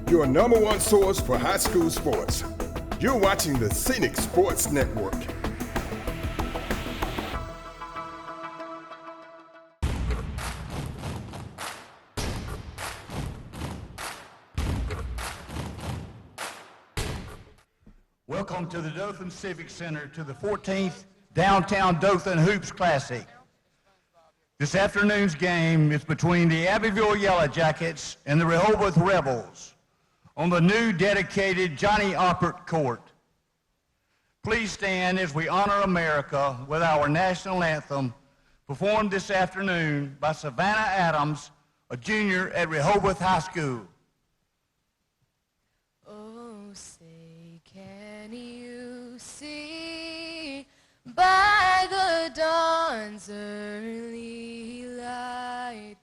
your number one source for high school sports. You're watching the Scenic Sports Network. Welcome to the Dothan Civic Center to the 14th Downtown Dothan Hoops Classic. This afternoon's game is between the Abbeville Yellow Jackets and the Rehobeth Rebels on the new dedicated Johnny Oppert Court. Please stand as we honor America with our national anthem performed this afternoon by Savannah Adams, a junior at Rehobeth High School. Oh, say, can you see by the dawn's early light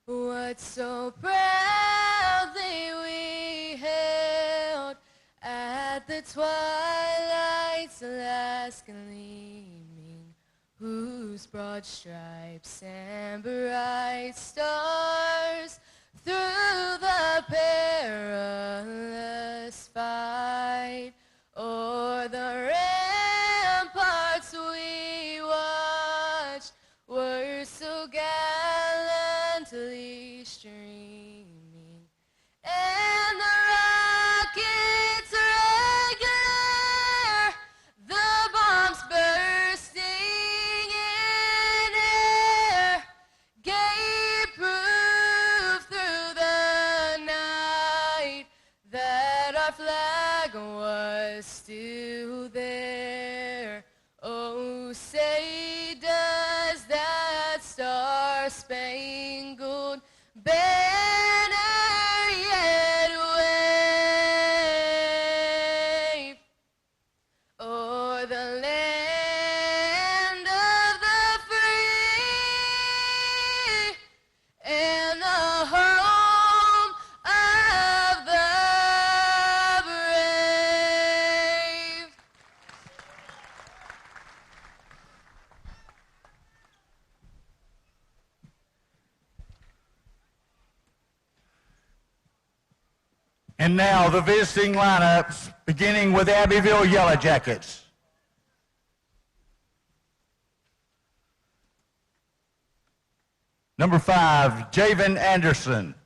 what so proudly we held at the twilight's last gleaming, whose broad stripes and bright stars through the perilous fight o'er the ramparts we watched were so gallantly streaming, and the rockets regular, the bombs bursting in air, gave proof through the night that our flag was still there. Oh, say does that star-spangled banner yet wave o'er the land of the free and the home of the brave. And now the visiting lineups, beginning with Abbeville Yellow Jackets. Number 5, Javen Anderson.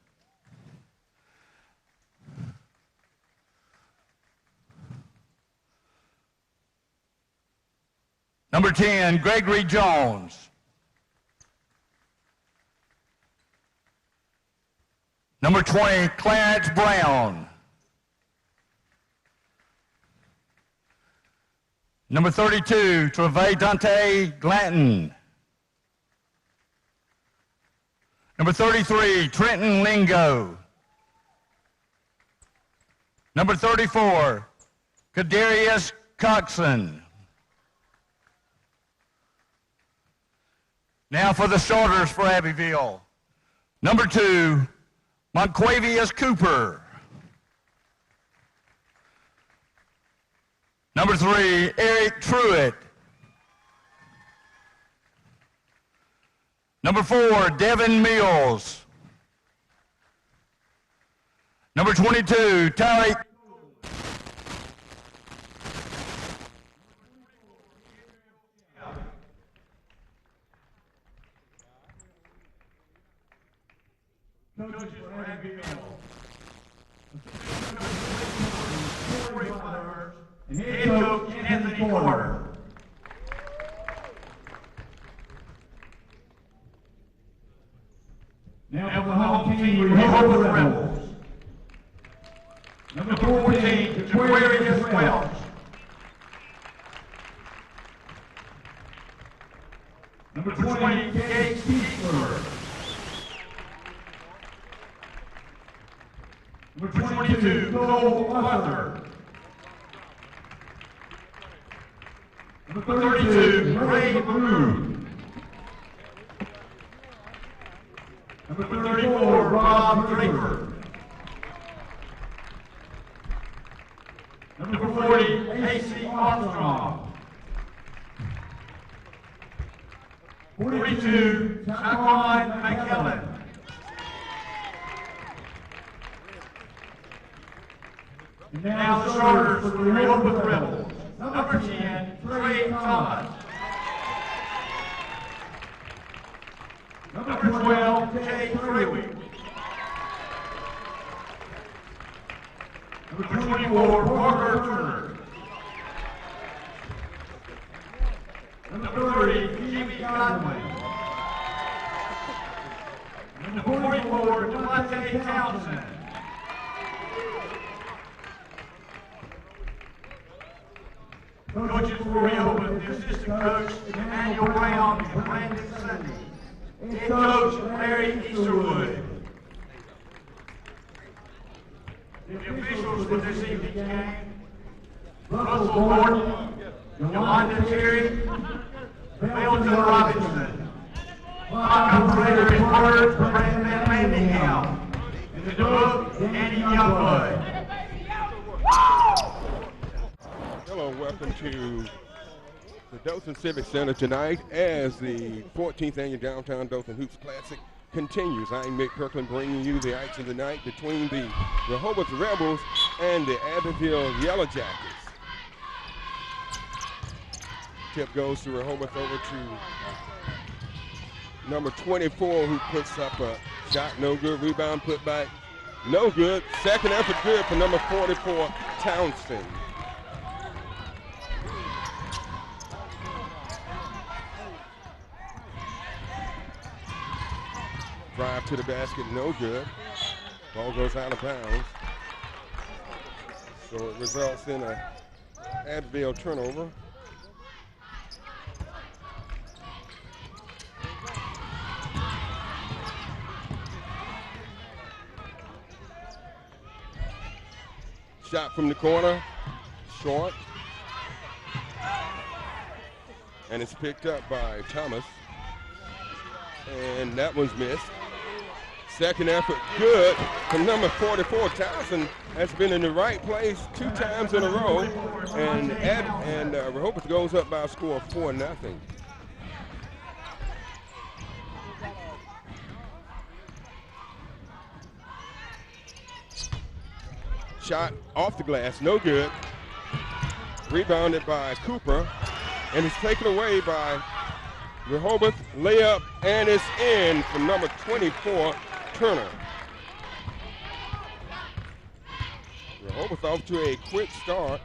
Number 10, Gregory Jones. Number 20, Clarence Brown. Number 32, Trevay Dante Glanton. Number 33, Trenton Lingo. Number 34, Kadarius Coxon. Now for the starters for Abbeville. Number 2, Monquavius Cooper. Number 3, Eric Truitt. Number 4, Devin Mills. Number 22, Tyler. Coaches for Abbeville. And head coach Anthony Porter. Now for the home team, Rehobeth Rebels. Number 14, Jaquarius Welch. Number 20, Gage Kiesler. Number 22, Cole Arthur. Number 32, Ray Broom. Number 34, Rob Draper. Number 40, A.C. Armstrong. 42, Taquan McKellen. And now the starters for the Rehobeth Rebels. Number 10, Trey Thomas. Number 12, Jay Freewick. Number 24, Parker Turner. Number 30, Jimmy Godwin. Number 44, Devontae Townsend. Coaches for Rehobeth, the assistant coach, Emmanuel Brown and Brandon Sunday. Head coach, Larry Easterwood. The officials for this evening's game, Russell Gordon, Yolanda Terry, Belton Robinson, Block operator Miss Bird, Brandon Manningham, and the dog, Danny Youngblood. Hello, welcome to the Dothan Civic Center tonight as the 14th Annual Downtown Dothan Hoops Classic continues. I'm Mick Kirkland bringing you the action tonight between the Rehobeth Rebels and the Abbeville Yellow Jackets. Tip goes to Rehobeth over to number 24 who puts up a shot, no good, rebound put back, no good. Second effort good for number 44, Townsend. Drive to the basket, no good. Ball goes out of bounds. So it results in a Abbeville turnover. Shot from the corner, short. And it's picked up by Thomas. And that one's missed. Second effort, good from number 44. Townsend has been in the right place 2 times in a row, and Rehobeth goes up by a score of 4-0. Shot off the glass, no good. Rebounded by Cooper, and it's taken away by Rehobeth. Layup, and it's in from number 24, Turner. Rehobeth off to a quick start.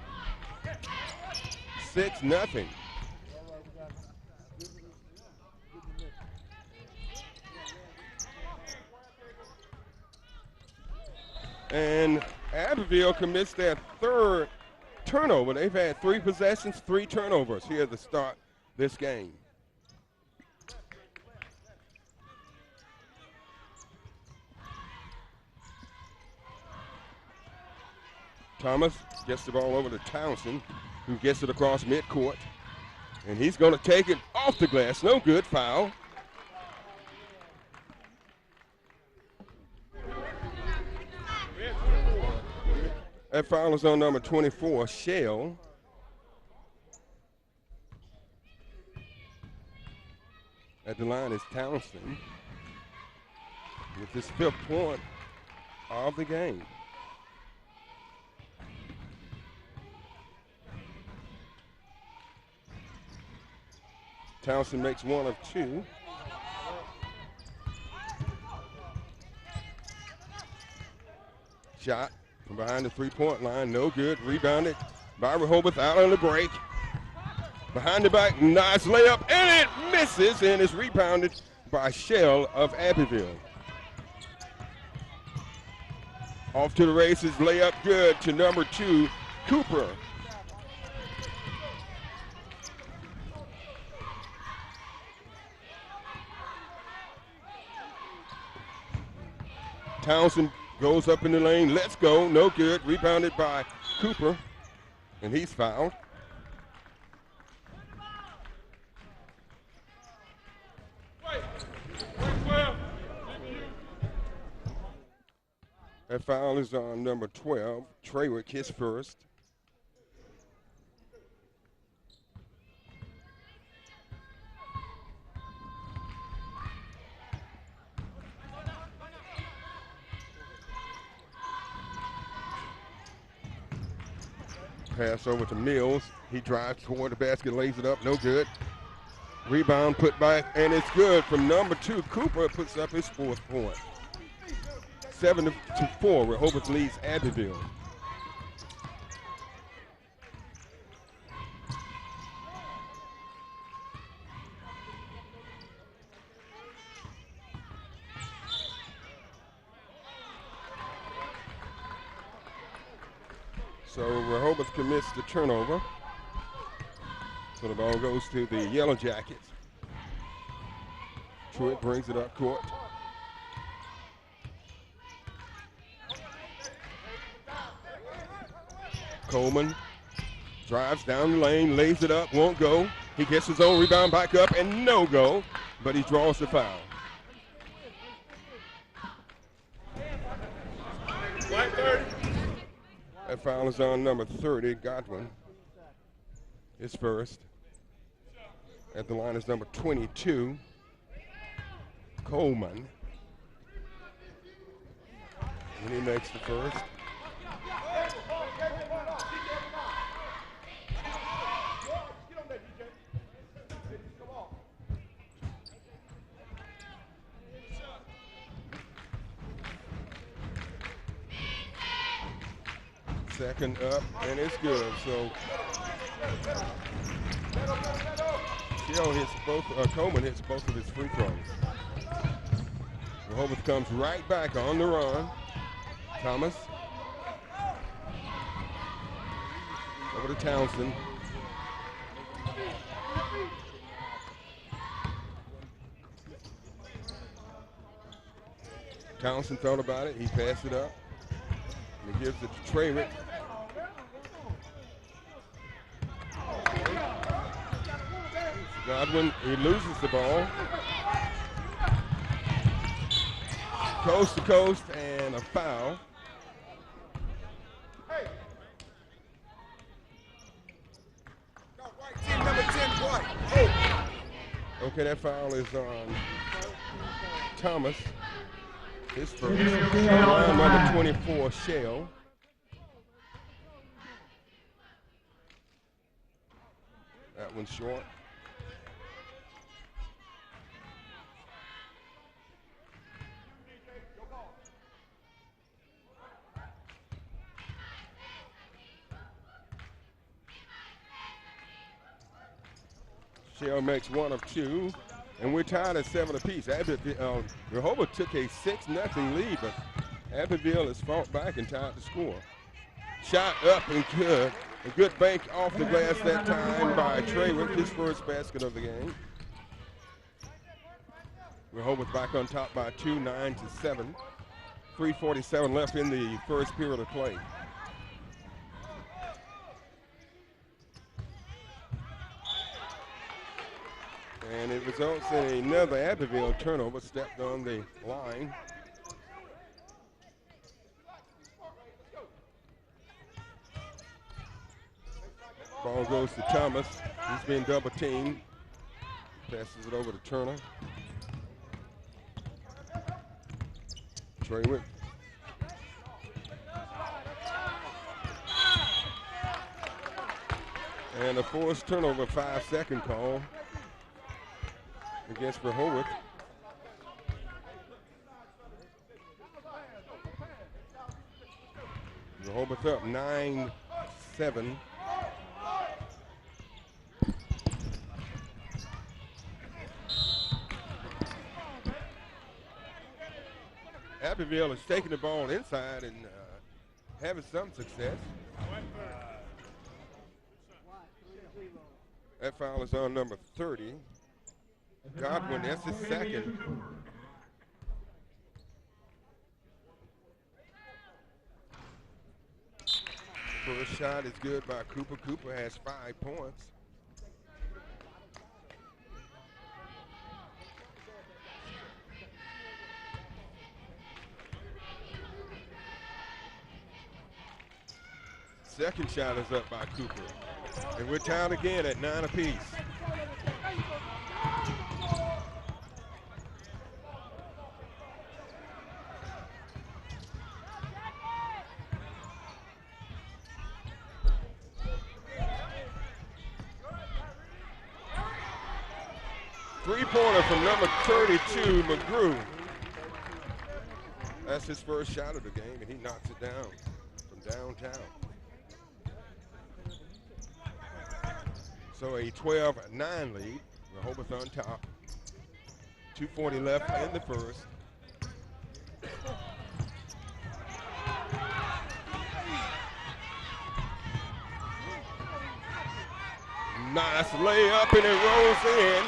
6-0. And Abbeville commits their 3rd turnover. They've had 3 possessions, 3 turnovers here to start this game. Thomas gets the ball over to Townsend, who gets it across midcourt. And he's going to take it off the glass. No good, foul. That foul is on number 24, Shell. At the line is Townsend with his 5th point of the game. Townsend makes 1 of 2. Shot from behind the 3-point line, no good. Rebounded by Rehobeth out on the break. Behind the back, nice layup, and it misses, and is rebounded by Shell of Abbeville. Off to the races, layup good to number 2, Cooper. Townsend goes up in the lane, let's go, no good. Rebounded by Cooper, and he's fouled. That foul is on number 12, Treywick, his first. Pass over to Mills. He drives toward the basket, lays it up, no good. Rebound put back, and it's good from number 2. Cooper puts up his 4th point. 7-4, Rehobeth leads Abbeville. So Rehobeth commits the turnover. So the ball goes to the Yellow Jackets. Truitt brings it up court. Coleman drives down the lane, lays it up, won't go. He gets his own rebound back up and no go, but he draws the foul. That foul is on number 30, Godwin. His first. At the line is number 22, Coleman. And he makes the first. Second up, and it's good. So Coleman hits both of his free throws. Rehobeth comes right back on the run. Thomas over to Townsend. Townsend thought about it. He passed it up. And he gives it to Trawick. Godwin, he loses the ball. Coast to coast and a foul. Okay, that foul is on Thomas. His first. Line number 24, Shell. That one's short. Shell makes one of two, and we're tied at 7 apiece. Rehobeth took a 6-0 lead, but Abbeville has fought back and tied the score. Shot up and good. A good bank off the glass that time by Trawick, his first basket of the game. Rehobeth back on top by 2, 9-7. 3:47 left in the first period of play. And it results in another Abbeville turnover, stepped on the line. Ball goes to Thomas. He's been double teamed. Passes it over to Turner. Trawick. And a forced turnover, 5-second call against Rehobeth. Rehobeth up 9-7. Abbeville is taking the ball inside and having some success. That foul is on number 30. Godwin, that's his second. First shot is good by Cooper. Cooper has 5 points. Second shot is up by Cooper. And we're tied again at 9 apiece. Three-pointer from number 32, McGrew. That's his first shot of the game, and he knocks it down from downtown. So a 12-9 lead. Rehobeth on top. 2:40 left in the first. Nice layup, and it rolls in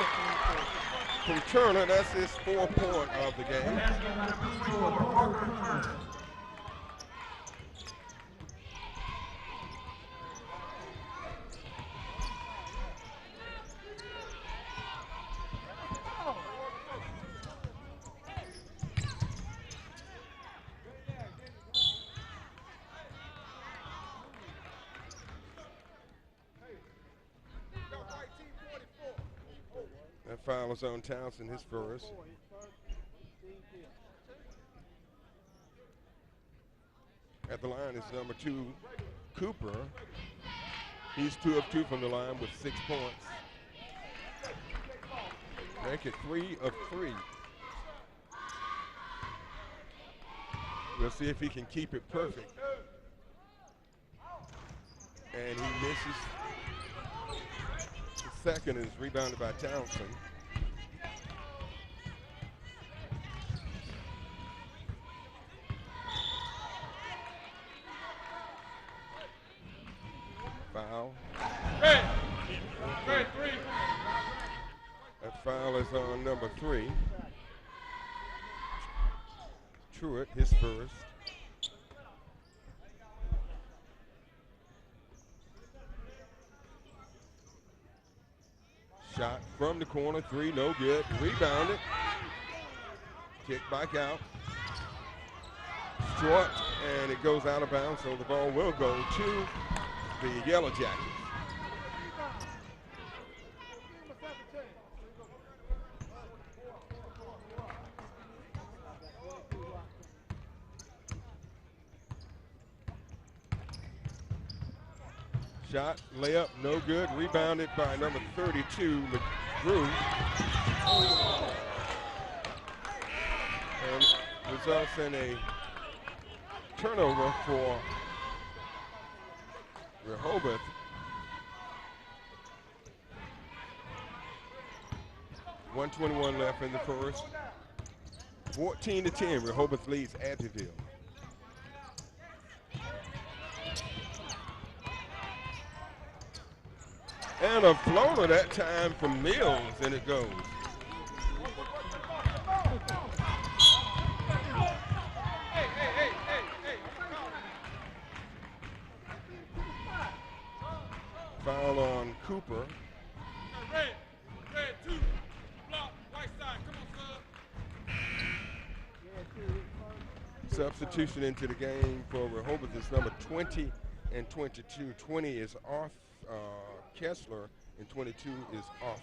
from Turner. That's his 4th point of the game. That foul is on Townsend, his first. At the line is number 2, Cooper. He's 2 of 2 from the line with 6 points. Make it 3 of 3. We'll see if he can keep it perfect. And he misses. The second is rebounded by Townsend. Foul. Red 3. That foul is on number 3. Truitt, his first. Shot from the corner, 3, no good. Rebounded. Kick back out. Short, and it goes out of bounds, so the ball will go to the Yellow Jackets. Shot, layup, no good. Rebounded by number 32, McGrew. And results in a turnover for Rehobeth. .121 left in the first. 14-10, Rehobeth leads Abbeville. And a floater that time from Mills, and it goes. Foul on Cooper. Red 2. Block, right side. Come on, sir. Substitution into the game for Rehobeth is number 20 and 22. 20 is Kessler, and 22 is Arthur.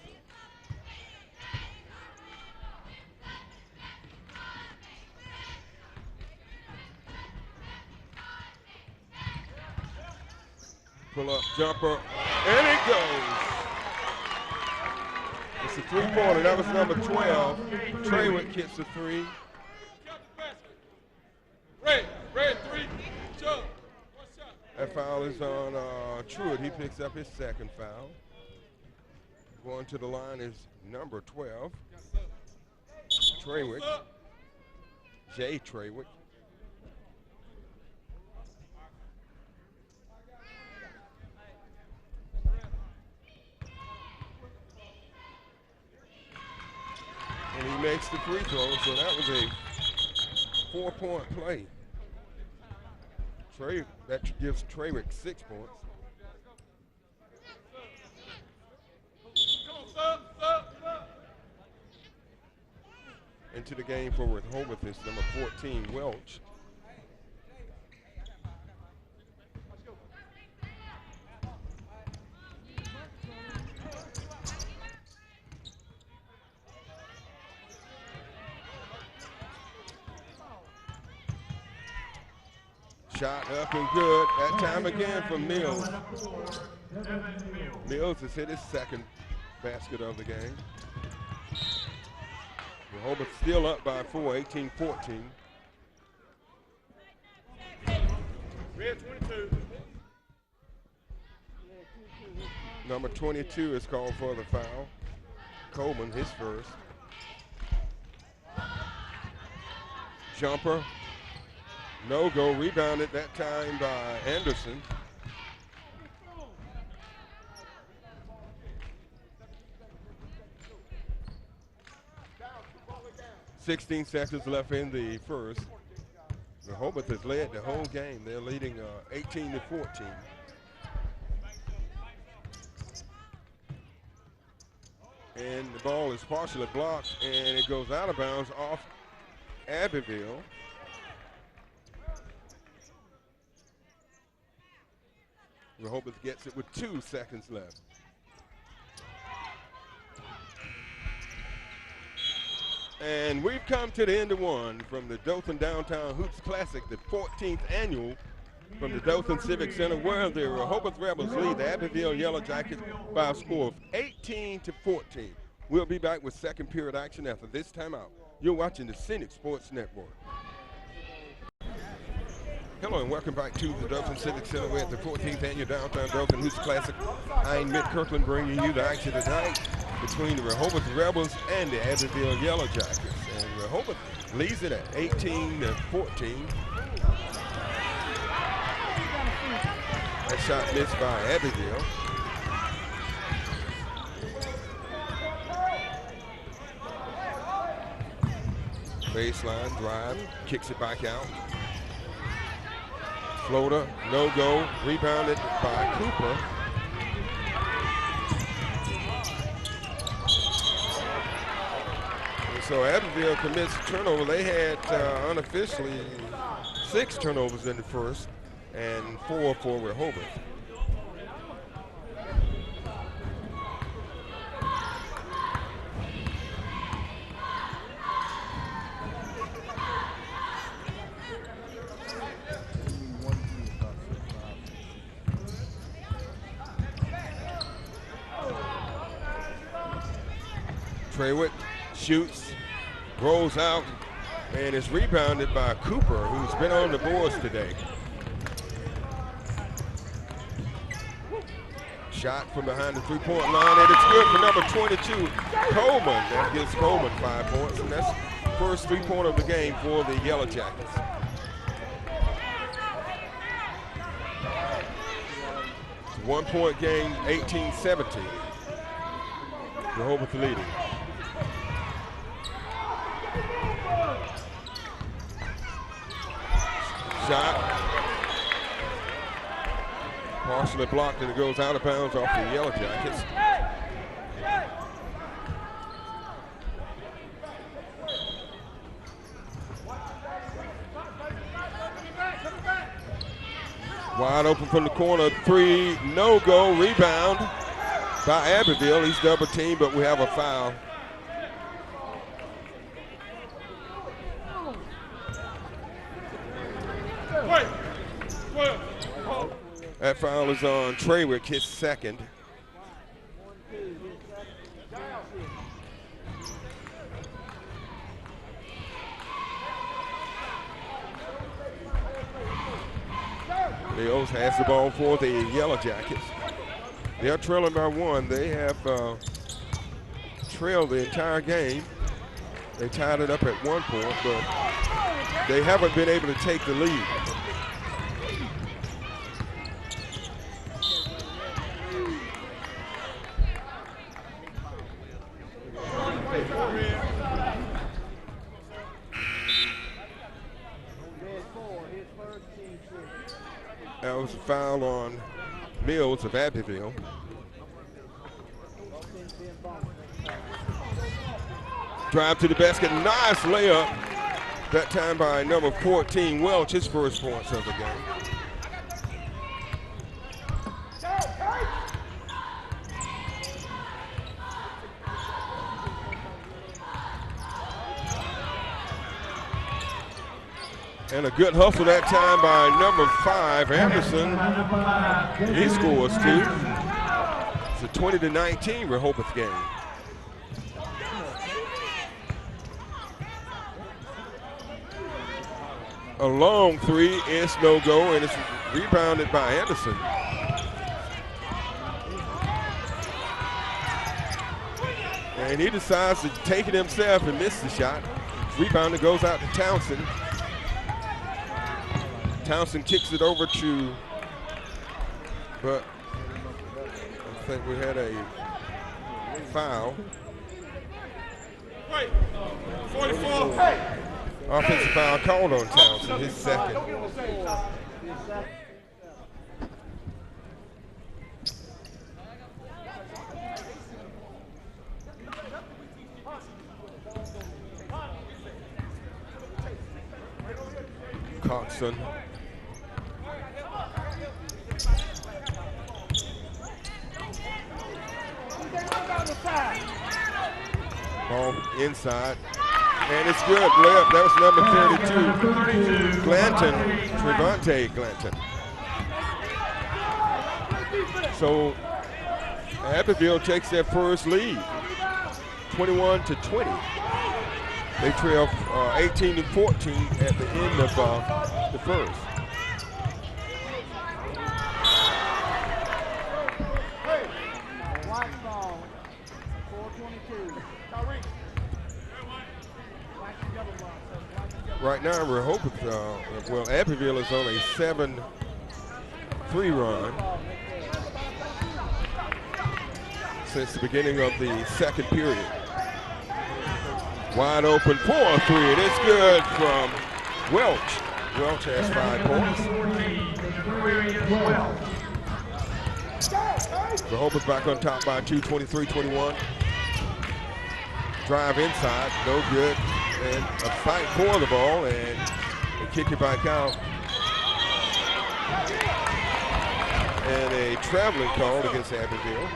Pull up jumper, and it goes. It's a 3-pointer. That was number 12. Traywick hits the 3. Red 3. Chuck. That foul is on Truitt. He picks up his second foul. Going to the line is number 12, Traywick, Jay Traywick. And he makes the free throw, so that was a 4-point play. That gives Traywick 6 points. Into the game for Rehobeth is number 14, Welch. Shot up and good. That time again from Mills. Mills has hit his second basket of the game. Rehobeth still up by 4, 18-14. Red 22. Number 22 is called for the foul. Coleman, his first. Jumper, no go, rebounded that time by Anderson. 16 seconds left in the first. Rehobeth has led the whole game. They're leading 18-14. And the ball is partially blocked, and it goes out of bounds off Abbeville. Rehobeth gets it with 2 seconds left. And we've come to the end of one from the Dothan Downtown Hoops Classic, the 14th annual from the Dothan Civic Center, where the Rehobeth Rebels lead the Abbeville Yellow Jackets by a score of 18-14. We'll be back with second period action after this timeout. You're watching the Scenic Sports Network. Hello and welcome back to the Dothan Civic Center. We're at the 14th annual Downtown Dothan Hoops Classic. I'm Mitt Kirkland bringing you the action tonight between the Rehobeth Rebels and the Abbeville Yellow Jackets. And Rehobeth leads it at 18-14. That shot missed by Abbeville. Baseline drive, kicks it back out. Floater, no go, rebounded by Cooper. And so Abbeville commits a turnover. They had unofficially 6 turnovers in the first and 4 for Rehobeth. Traywick shoots, rolls out, and is rebounded by Cooper, who's been on the boards today. Shot from behind the three-point line, and it's good for number 22, Coleman. That gives Coleman 5 points, and that's the first three-pointer of the game for the Yellow Jackets. It's a 1-point game, 18-17. Rehobeth leading. Shot. Partially blocked, and it goes out of bounds off the Yellow Jackets. Wide open from the corner, 3, no go, rebound by Abbeville. He's double teamed, but we have a foul. That foul is on Traywick, his second. Mills has the ball for the Yellow Jackets. They're trailing by 1. They have trailed the entire game. They tied it up at 1 point, but they haven't been able to take the lead. That was a foul on Mills of Abbeville. Drive to the basket, nice layup. That time by number 14, Welch, his first points of the game. And a good hustle that time by number 5, Anderson. He scores 2. It's a 20-19 Rehobeth game. A long three, it's no go, and it's rebounded by Anderson. And he decides to take it himself and miss the shot. Rebound goes out to Townsend. Townsend kicks it over to, but I think we had a foul. 44. Offensive foul called on Townsend, his second. Coxon. Ball inside. And it's good. Layup. That was number 32. Glanton. Trevante Glanton. So Abbeville takes their first lead. 21-20. They trail 18-14 at the end of the first. Right now, Rehobeth, well, Abbeville is on a 7-3 run since the beginning of the second period. Wide open for a three, and it's good from Welch. Welch has 5 points. Rehobeth back on top by 2, 23-21. Drive inside, no good. And a fight for the ball, and they kick it back out. And a traveling call against Abbeville.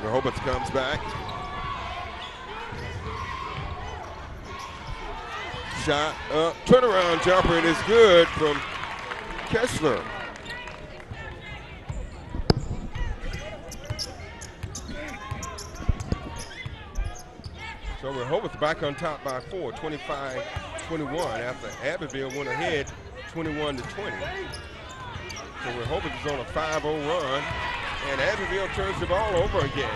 Rehobeth comes back. Shot up, turnaround jumper, and it's good from Kessler. So Rehobeth back on top by 4, 25-21, after Abbeville went ahead 21-20. So Rehobeth is on a 5-0 run, and Abbeville turns the ball over again.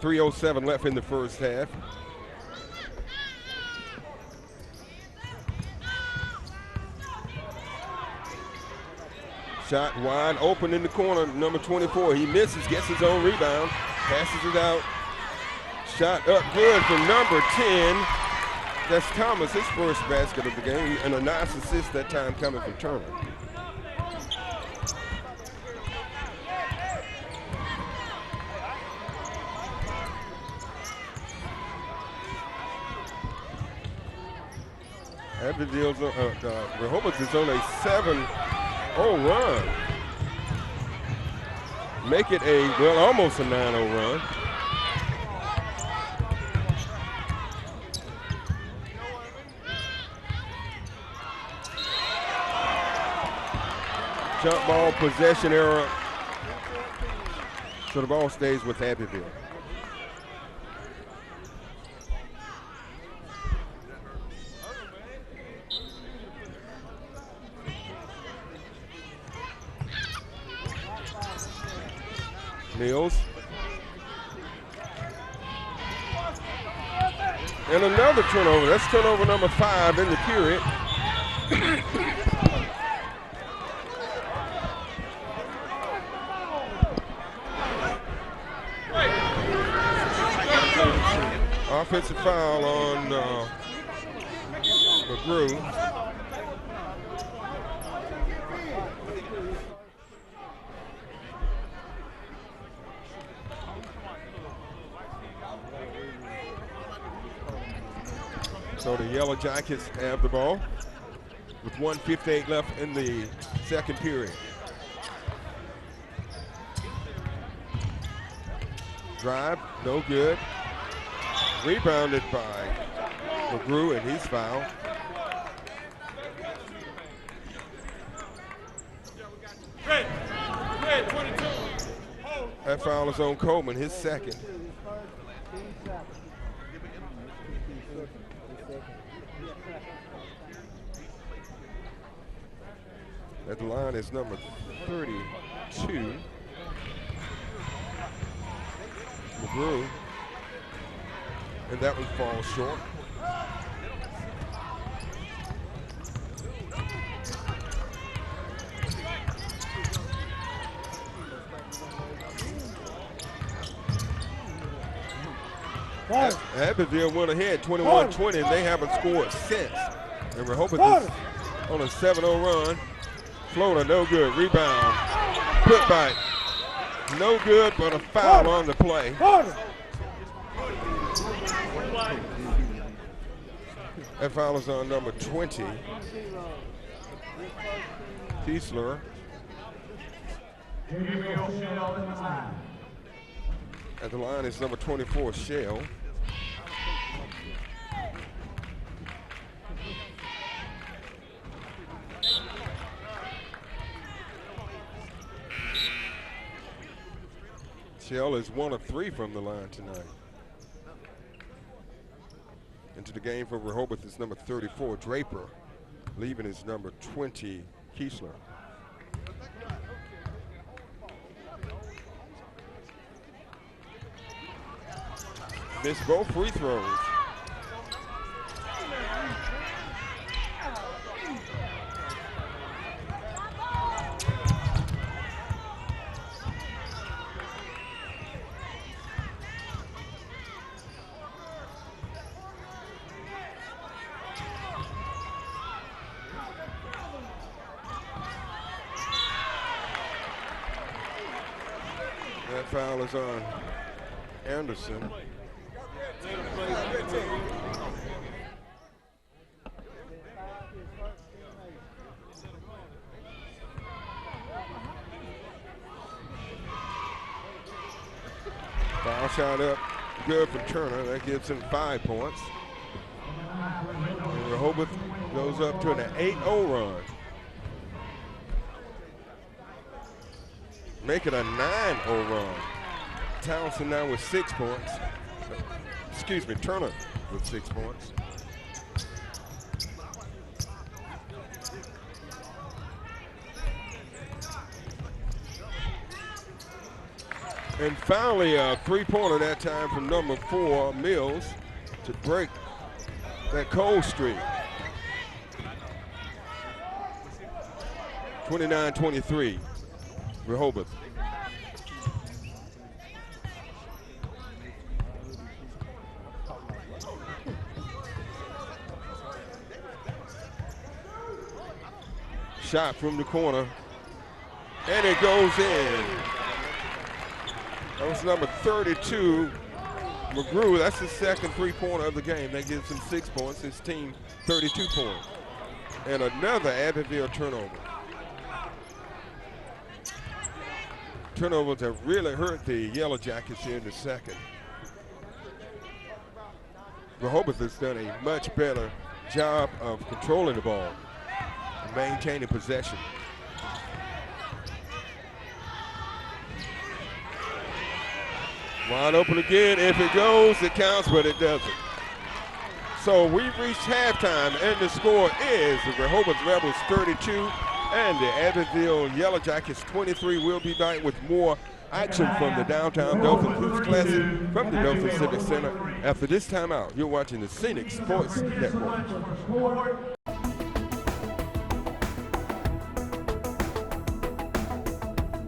.307 left in the first half. Shot wide open in the corner, number 24. He misses, gets his own rebound, passes it out. Shot up good from number 10. That's Thomas, his first basket of the game, and a nice assist that time coming from Turner. Abbeville's Rehobeth is on a 7-0 run. Make it a, well, almost a 9-0 run. Jump ball, possession error. So the ball stays with Abbeville. Mills. And another turnover. That's turnover number 5 in the period. Offensive foul on McGrew. So the Yellow Jackets have the ball with 1:58 left in the second period. Drive, no good. Rebounded by McGrew, and he's fouled. Red, 22. That foul is on Coleman, his second. At the line is number 32. McGrew. And that one falls short. Abbeville went ahead 21-20, and they haven't scored since. And Rehobeth is on a 7-0 run. Floater, no good. Rebound. Put back. No good, but a foul on the play. That foul is on number 20. Kiesler. At the line is number 24, Shell. Shell is 1 of 3 from the line tonight. Into the game for Rehobeth is number 34, Draper. Leaving is number 20, Kiesler. Missed both free throws. That foul is on Anderson. Foul shot up, good for Turner. That gives him 5 points. And Rehobeth goes up to an 8-0 run. Make it a 9-0 run. Townsend now with 6 points. Excuse me, Turner with 6 points. And finally, a three-pointer that time from number 4, Mills, to break that cold streak. 29-23, Rehobeth. Shot from the corner, and it goes in. That was number 32, McGrew. That's his second three-pointer of the game. That gives him 6 points. His team 32 points. And another Abbeville turnover. Turnovers have really hurt the Yellow Jackets here in the second. Rehobeth has done a much better job of controlling the ball and maintaining possession. Wide open again. If it goes, it counts, but it doesn't. So we've reached halftime, and the score is the Rehobeth Rebels 32 and the Abbeville Yellow Jackets 23. We'll be back with more action from the Downtown Dothan Hoops Classic from the Dothan Civic Center. After this timeout, you're watching the Scenic Sports Network.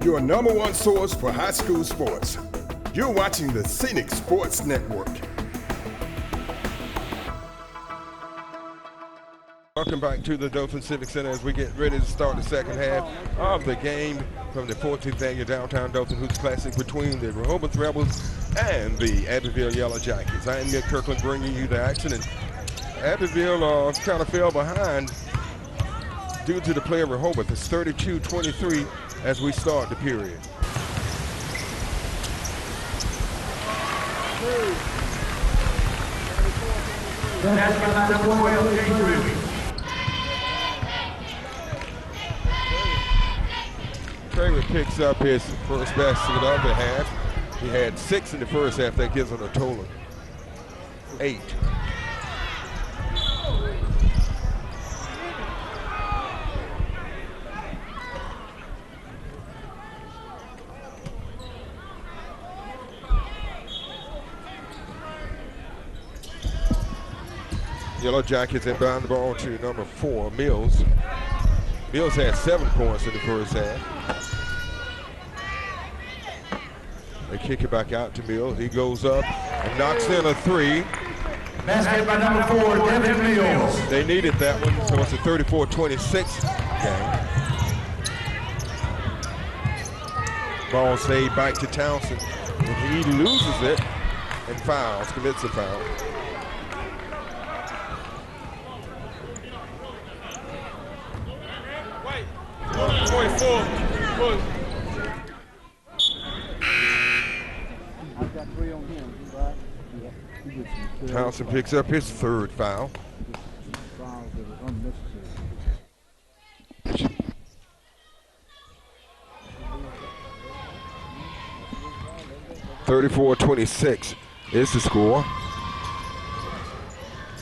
Your number one source for high school sports. You're watching the Scenic Sports Network. Welcome back to the Dothan Civic Center as we get ready to start the second half of the game from the 14th Annual Downtown Dothan Hoops Classic between the Rehobeth Rebels and the Abbeville Yellow Jackets. I am Nick Kirkland bringing you the action, and Abbeville kind of fell behind due to the play of Rehobeth. It's 32-23 as we start the period. Basket by number 12, Jake Ruby. Traylor picks up his first basket of the half. He had 6 in the first half. That gives him a total of 8. Yellow Jackets inbound the ball to number 4, Mills. Mills had 7 points in the first half. They kick it back out to Mills. He goes up and knocks in a 3. Basket by number 4, Devin Mills. They needed that one, so it's a 34-26 game. Ball saved back to Townsend. And he loses it and fouls, commits a foul. Wait. 24. Townsend picks up his 3rd foul. 34-26 is the score.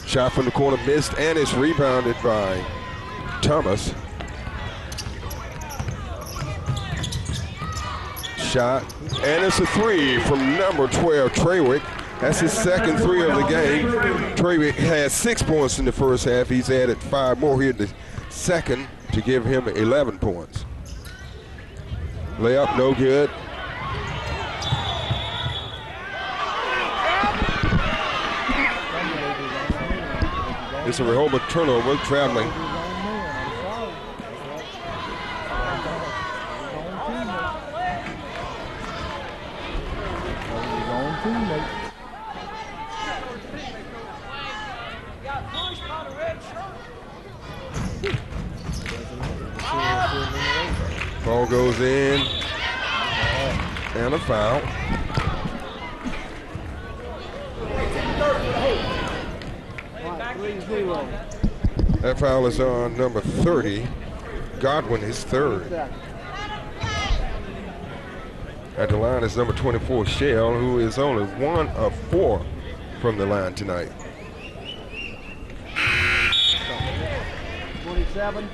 Shot from the corner missed, and it's rebounded by Thomas. Shot, and it's a 3 from number 12, Trawick. That's his 2nd 3 of the game. Trawick had 6 points in the first half. He's added 5 more here in the second to give him 11 points. Layup, no good. It's a Rehobeth turnover, traveling. Ball goes in, and a foul. That foul is on number 30. Godwin, his 3rd. At the line is number 24, Shell, who is only 1 of 4 from the line tonight. 27.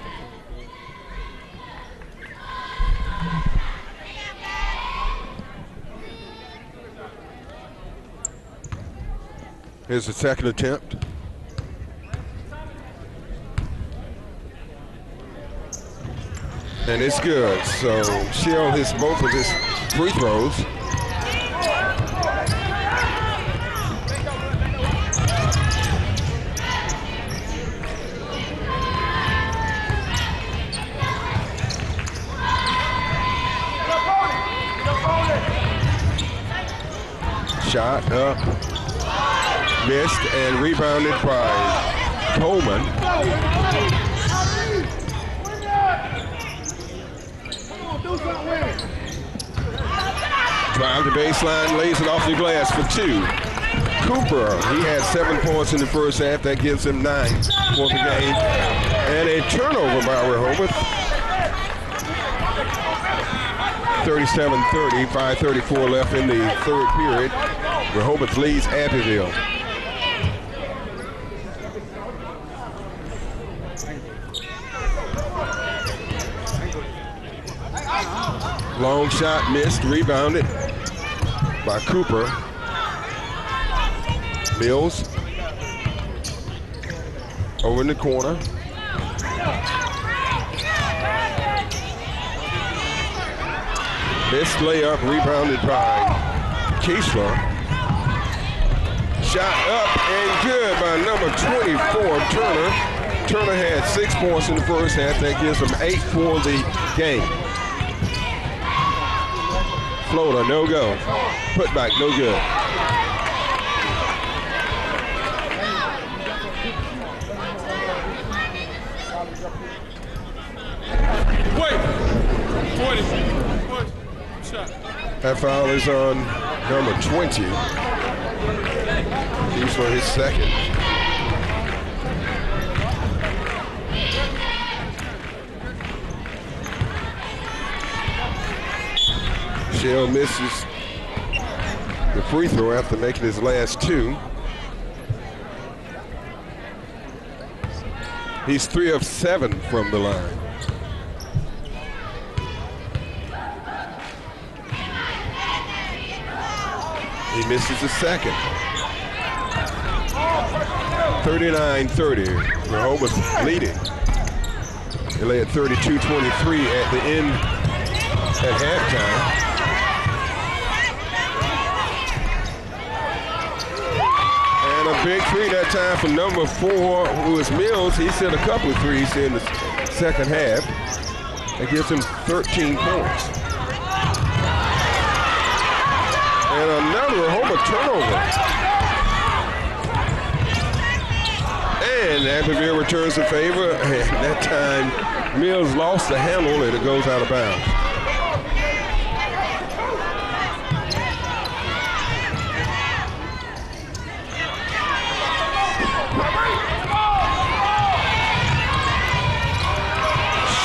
Here's the second attempt. And it's good. So Shell hits both of his free throws. Shot up, missed, and rebounded by Coleman. Drive the baseline, lays it off the glass for 2. Cooper, he had 7 points in the first half. That gives him 9 for the game. And a turnover by Rehobeth. 37-30, 5:34 left in the 3rd period. Rehobeth leads Abbeville. Long shot missed, rebounded by Cooper. Mills over in the corner. Missed layup, rebounded by Kiesler. Shot up and good by number 24, Turner. Turner had 6 points in the first half. That gives him 8 for the game. Floater, no go. Putback, no good. Wait. 40. Shot. That foul is on number 20. He's for his 2nd. Shell misses the free throw after making his last two. He's 3 of 7 from the line. He misses the second. 39-30. Rehobeth leading. They lay at 32-23 at the end at halftime. And a big three that time from number 4, who is Mills. He hit a couple of threes in the second half. That gives him 13 points. And another Rehobeth turnover. And Abbeville returns the favor. And that time, Mills lost the handle and it goes out of bounds.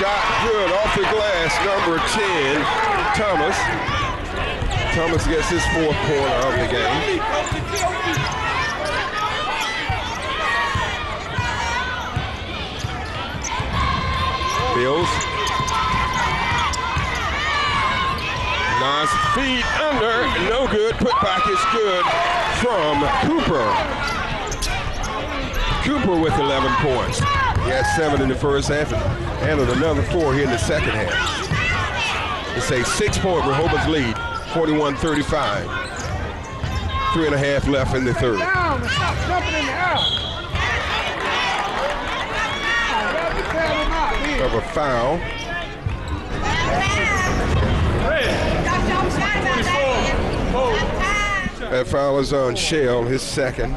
Shot good off the glass, number 10, Thomas. Thomas gets his 4th point of the game. Mills. Nice feet under, no good. Put back is good from Cooper. Cooper with 11 points. He had 7 in the first half and added another 4 here in the second half. It's a 6-point Rehoboth lead, 41-35. 3.5 left in the third. Down, stop jumping in the air. Of a foul. That foul is on Shell, his second.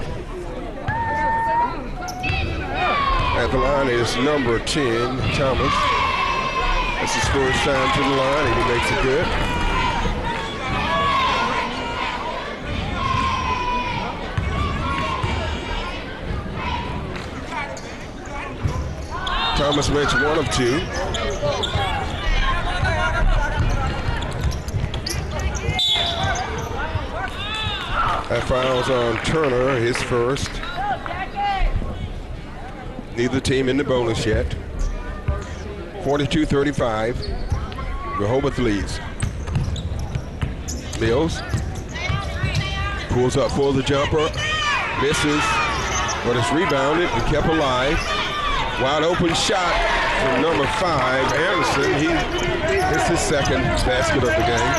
At the line is number 10, Thomas. That's his first time to the line, and he makes it good. Thomas makes 1 of 2. That foul's on Turner, his first. Neither team in the bonus yet. 42-35. Rehoboth leads. Mills pulls up for the jumper, misses, but it's rebounded and kept alive. Wide open shot from number 5, Anderson. It's his second basket of the game.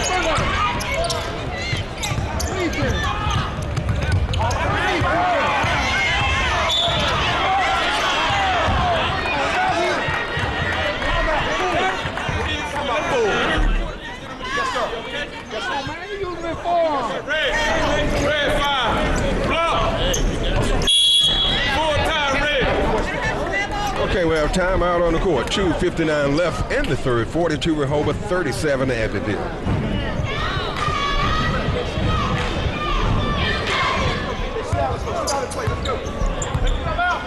Red 5. Block. Full-time red. Okay, we have timeout on the court. 2:59 left in the third. 42 Rehobeth, 37 Abbeville.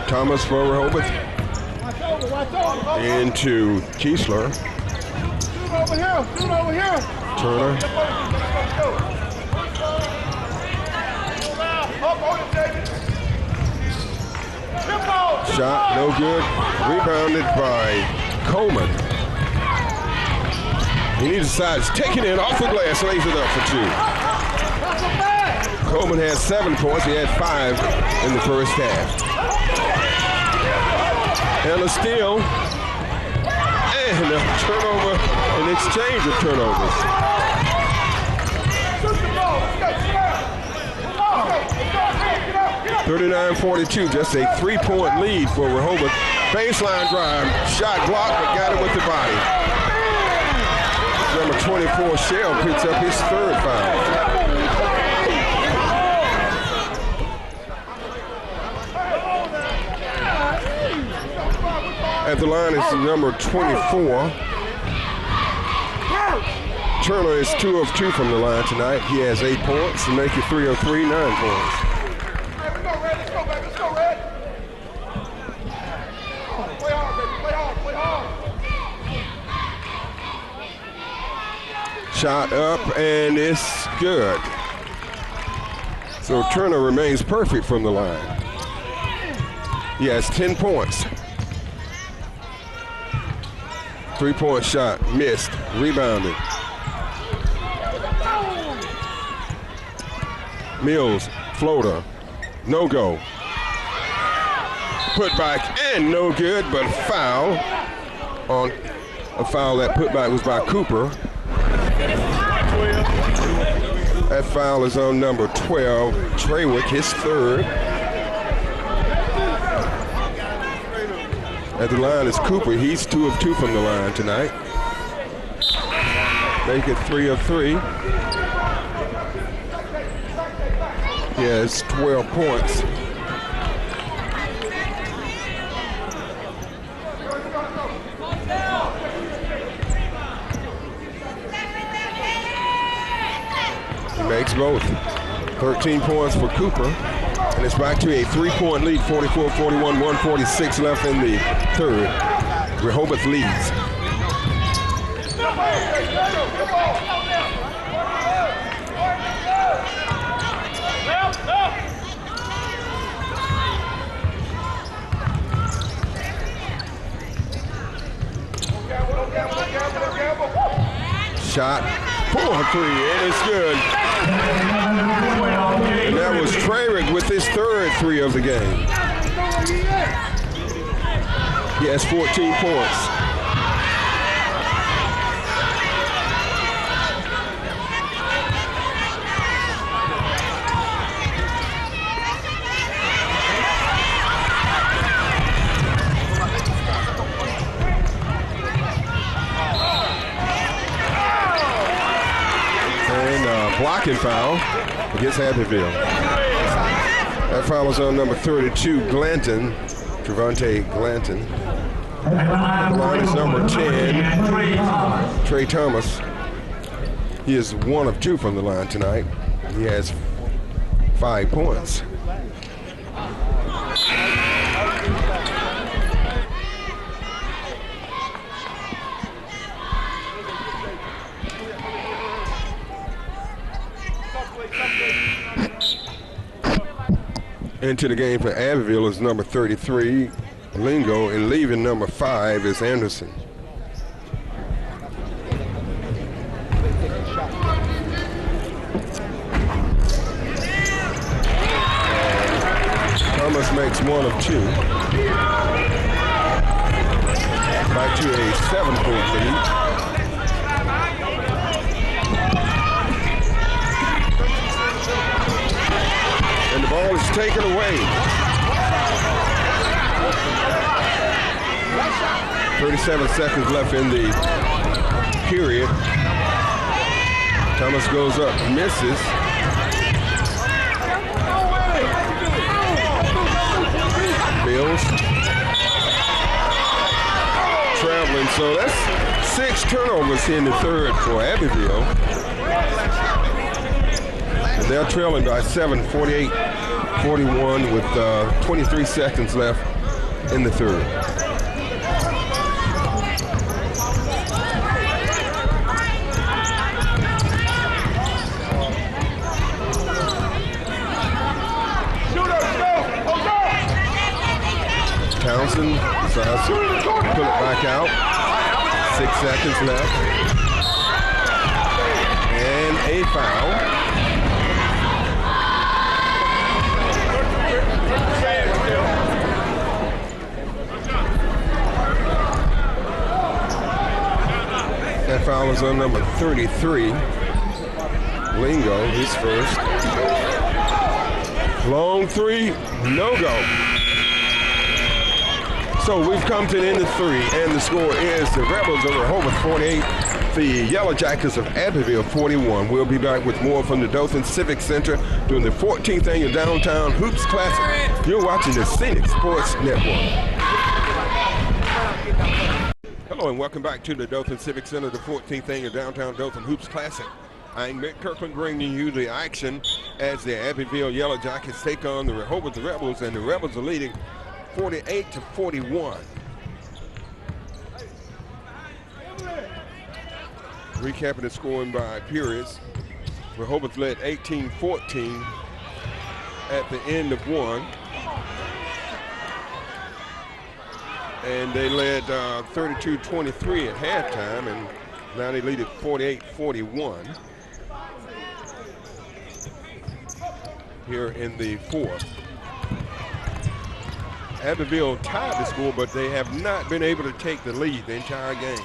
Thomas for Rehobeth. Into Kiesler. Turner. Shot no good. Rebounded by Coleman. He decides taking it off the glass, lays it up for 2. Coleman has 7 points. He had 5 in the first half. And a steal. And a turnover, an exchange of turnovers. 39-42, just a 3-point lead for Rehobeth. Baseline drive, shot blocked, but got it with the body. Number 24, Shell, picks up his 3rd foul. At the line is number 24. Turner is 2 of 2 from the line tonight. He has 8 points to make it 3 of 3, 9 points. Shot up, and it's good. So Turner remains perfect from the line. He has 10 points. 3-point shot, missed, rebounded. Mills, floater, no go. Put back and no good, but a foul. On a foul, that putback was by Cooper. That foul is on number 12, Treywick, his third. At the line is Cooper. He's 2 of 2 from the line tonight. Make it 3 of 3. He has 12 points. He makes both. 13 points for Cooper. And it's back to a 3-point lead, 44-41, 146 left in the third. Rehobeth leads. Shot, 4-3, and it's good. And that was Treywick with his third 3 of the game. He has 14 points. Blocking foul against Abbeville. That foul is on number 32, Glanton, Trevante Glanton. The line is number 10, Trey Thomas. He is 1 of 2 from the line tonight. He has 5 points. Into the game for Abbeville is number 33, Lingo, and leaving number 5 is Anderson. Thomas makes 1 of 2. Back to a 7-point lead. And the ball is taken away. 37 seconds left in the period. Thomas goes up, misses. Bills traveling, so that's 6 turnovers in the third for Abbeville. They're trailing by 7, 48-41 with 23 seconds left in the third. Townsend decides to pull it back out. 6 seconds left. And a foul. That foul is on number 33. Lingo, his first. Long 3, no go. So we've come to the end of 3, and the score is the Rebels of Rehobeth 48, the Yellow Jackets of Abbeville 41. We'll be back with more from the Dothan Civic Center during the 14th annual Downtown Hoops Classic. You're watching the Scenic Sports Network. Hello and welcome back to the Dothan Civic Center, the 14th annual Downtown Dothan Hoops Classic. I'm Mick Kirkland bringing you the action as the Abbeville Yellow Jackets take on the Rehobeth Rebels, and the Rebels are leading 48-41. Recapping the scoring by periods. Rehobeth led 18-14 at the end of one. And they led 32-23 at halftime, and now they lead at 48-41 here in the fourth. Abbeville tied the score, but they have not been able to take the lead the entire game.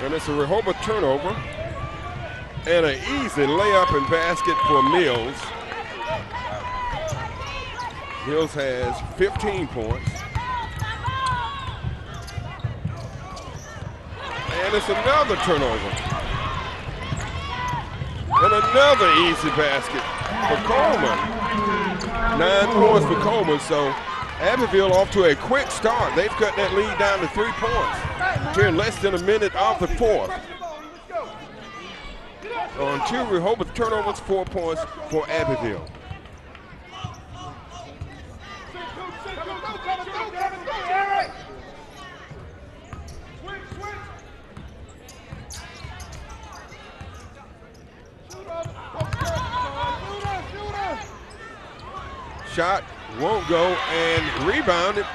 And it's a Rehobeth turnover and an easy layup and basket for Mills. Mills has 15 points. And it's another turnover. And another easy basket for Coleman. 9 points for Coleman, so Abbeville off to a quick start. They've cut that lead down to 3 points here in less than a minute of the fourth. On 2 Rehobeth turnovers, 4 points for Abbeville. Shot won't go and rebounded.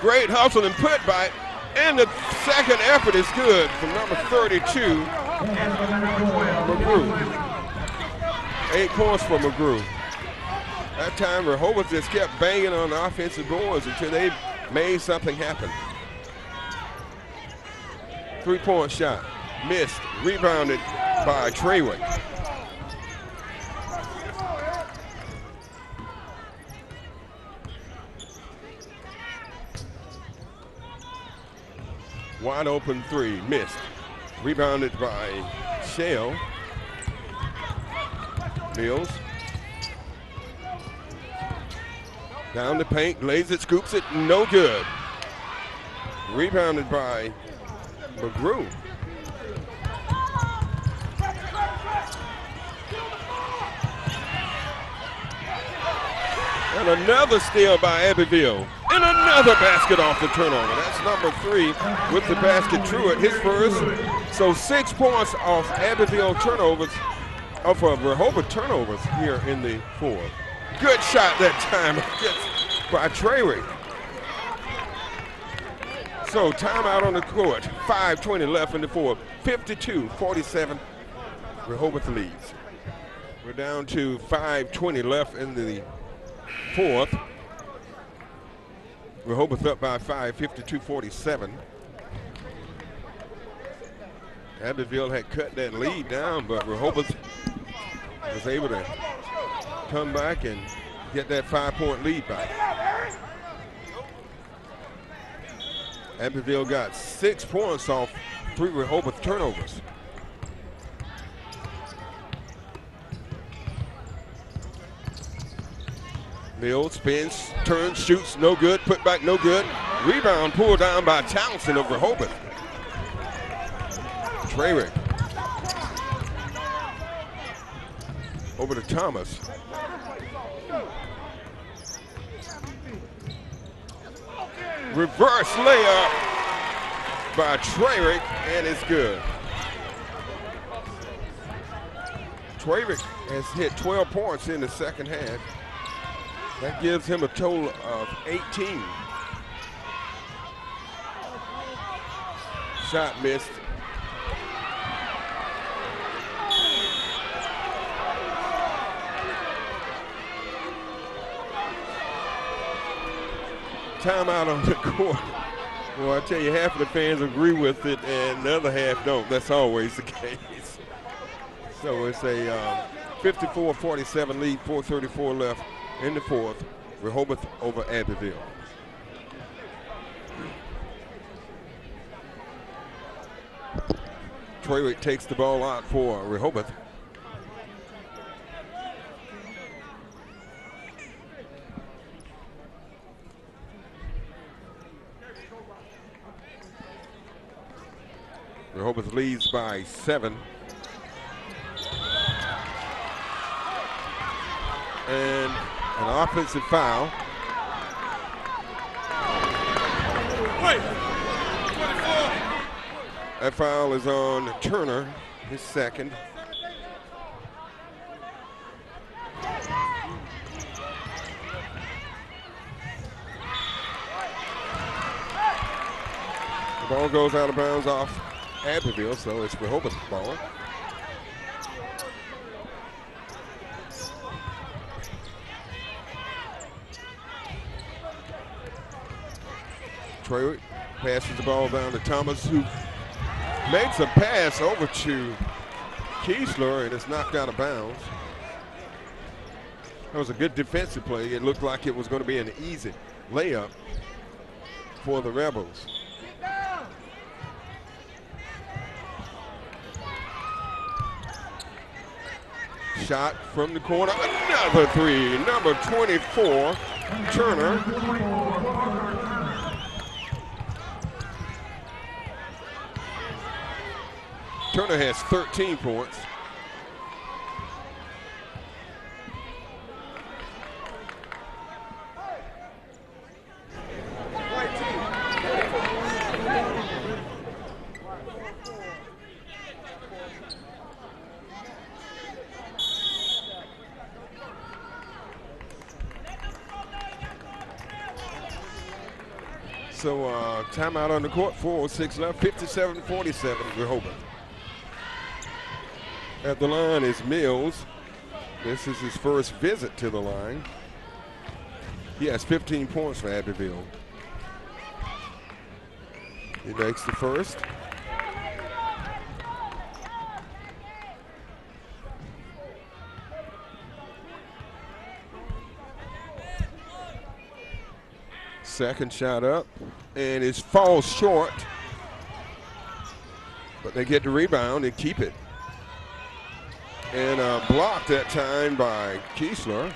Great hustle and put by, and the second effort is good from number 32, McGrew. 8 points for McGrew. That time Rehobeth just kept banging on the offensive boards until they made something happen. 3-point shot, missed, rebounded by Traywick. Wide open 3, missed. Rebounded by Shell. Mills. Down the paint, lays it, scoops it, no good. Rebounded by McGrew. And another steal by Abbeville. And another basket off the turnover. That's number 3 with the basket, Truitt, his first. So 6 points off Abbeville turnovers, off of Rehobeth turnovers here in the fourth. Good shot that time by Traywick. So timeout on the court. 5:20 left in the fourth. 52-47. Rehobeth leads. We're down to 5:20 left in the fourth. Rehobeth up by 5, 52-47. Abbeville had cut that lead down, but Rehobeth was able to come back and get that 5-point lead back. Abbeville got 6 points off 3 Rehobeth turnovers. Mills spins, turns, shoots, no good, put back, no good. Rebound pulled down by Townsend of Rehobeth. Traywick. Over to Thomas. Reverse layup by Traywick, and it's good. Traywick has hit 12 points in the second half. That gives him a total of 18. Shot missed. Timeout on the court. Well, I tell you, half of the fans agree with it and the other half don't. That's always the case. So it's a 54-47 lead, 4:34 left in the fourth. Rehobeth over Abbeville. Traywick takes the ball out for Rehobeth. Rehobeth leads by 7. And an offensive foul. Wait, 24. That foul is on Turner, his second. The ball goes out of bounds off Abbeville, so it's Rehobeth's ball. Troy passes the ball down to Thomas, who makes a pass over to Kiesler, and it's knocked out of bounds. That was a good defensive play. It looked like it was going to be an easy layup for the Rebels. Shot from the corner, another three. Number 24, Turner. Turner has 13 points. So timeout on the court, 4:06 left, 57-47, Rehobeth. At the line is Mills. This is his first visit to the line. He has 15 points for Abbeville. He makes the first. Second shot up, and it falls short, but they get the rebound and keep it. And blocked that time by Kiesler.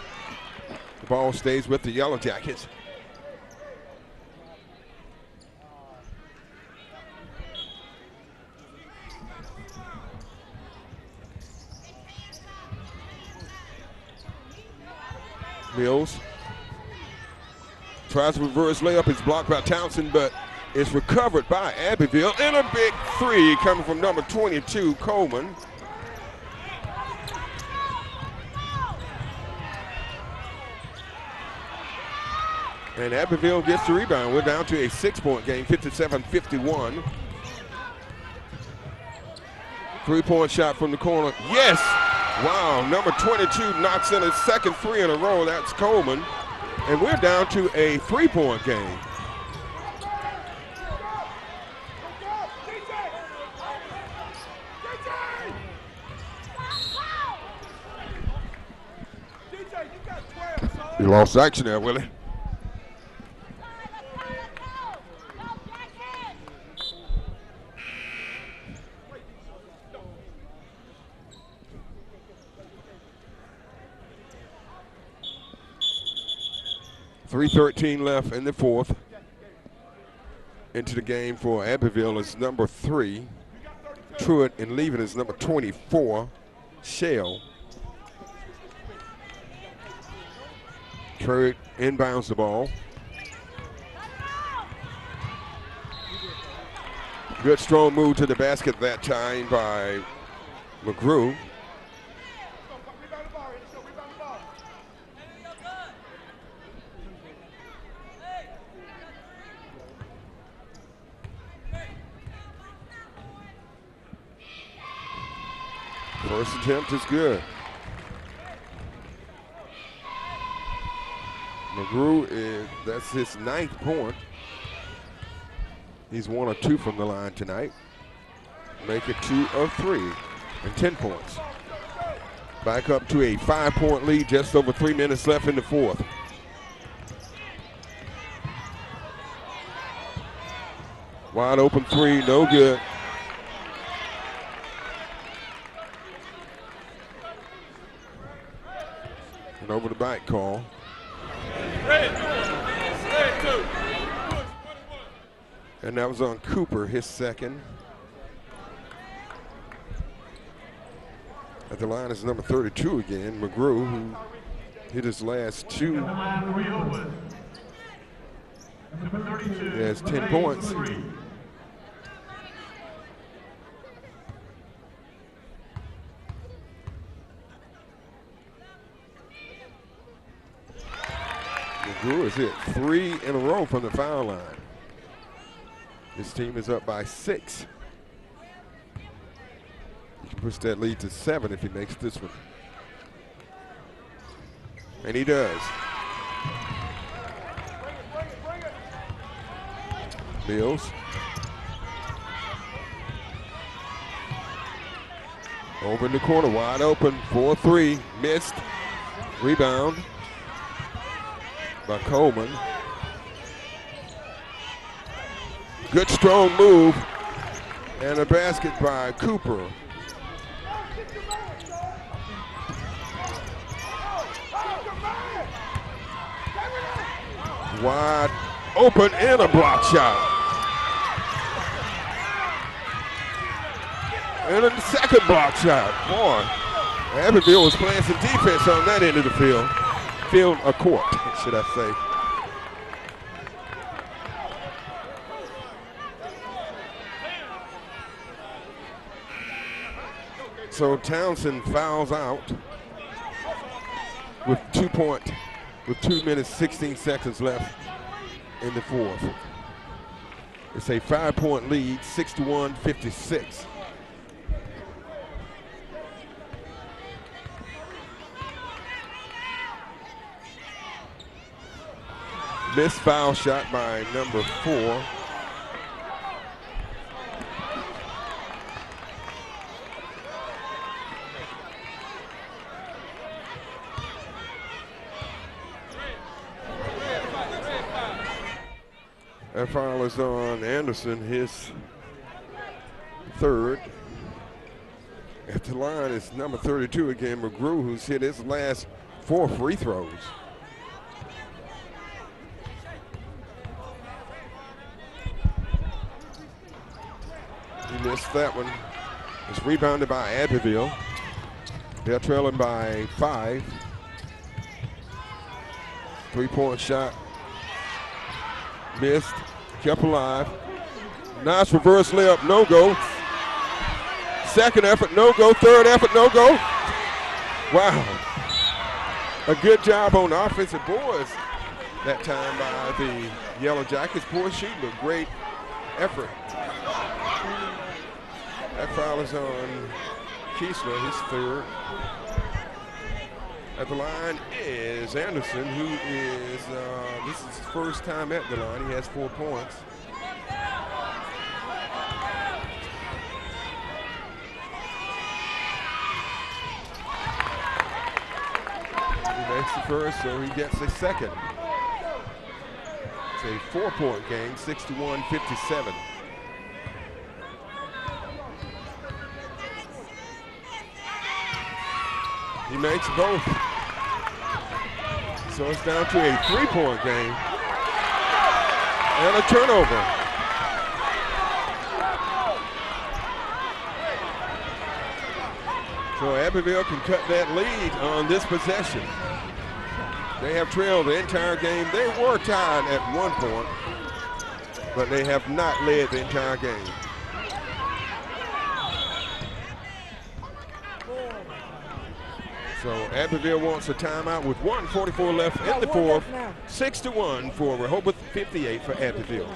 The ball stays with the Yellow Jackets. Mills tries to reverse layup. It's blocked by Townsend, but it's recovered by Abbeville. And a big three coming from number 22, Coleman. And Abbeville gets the rebound. We're down to a 6-point game, 57-51. Three-point shot from the corner. Yes! Wow, number 22 knocks in his second three in a row. That's Coleman. And we're down to a 3-point game. You lost action there, Willie. .313 left in the fourth. Into the game for Abbeville is number 3, Truitt, and leaving is number 24, Shell. Truitt inbounds the ball. Good strong move to the basket that time by McGrew. First attempt is good. McGrew that's his 9th point. He's 1 of 2 from the line tonight. Make it 2 of 3 and 10 points. Back up to a 5-point lead, just over 3 minutes left in the fourth. Wide open three, no good. And over the back call. And that was on Cooper, his second. At the line is number 32 again, McGrew, who hit his last 2. He has 10 points. McGrew has hit 3 in a row from the foul line. His team is up by 6. He can push that lead to 7 if he makes this one. And he does. Mills. Over in the corner, wide open, 4-3, missed. Rebound by Coleman. Good strong move, and a basket by Cooper. Wide open and a block shot. And a second block shot. Boy, Abbeville was playing some defense on that end of the field. Court, should I say. So Townsend fouls out with 2 minutes, 16 seconds left in the fourth. It's a 5-point lead, 61-56. Missed foul shot by number 4. That foul is on Anderson, his 3rd. At the line is number 32 again, McGrew, who's hit his last 4 free throws. He missed that one. It's rebounded by Abbeville. They're trailing by 5. 3-point shot. Missed, kept alive. Nice reverse layup, no go. Second effort, no go. Third effort, no go. Wow. A good job on the offensive boards that time by the Yellow Jackets. Poor shooting, but great effort. That foul is on Kiesler, his 3rd. At the line is Anderson, who is, this is his first time at the line. He has 4 points. He makes the first, so he gets a second. It's a 4-point game, 61-57. He makes both. So it's down to a 3-point game. And a turnover. So Abbeville can cut that lead on this possession. They have trailed the entire game. They were tied at one point, but they have not led the entire game. So Abbeville wants a timeout with 1:44 left in the fourth. 6-1 for Rehobeth, 58 for Abbeville.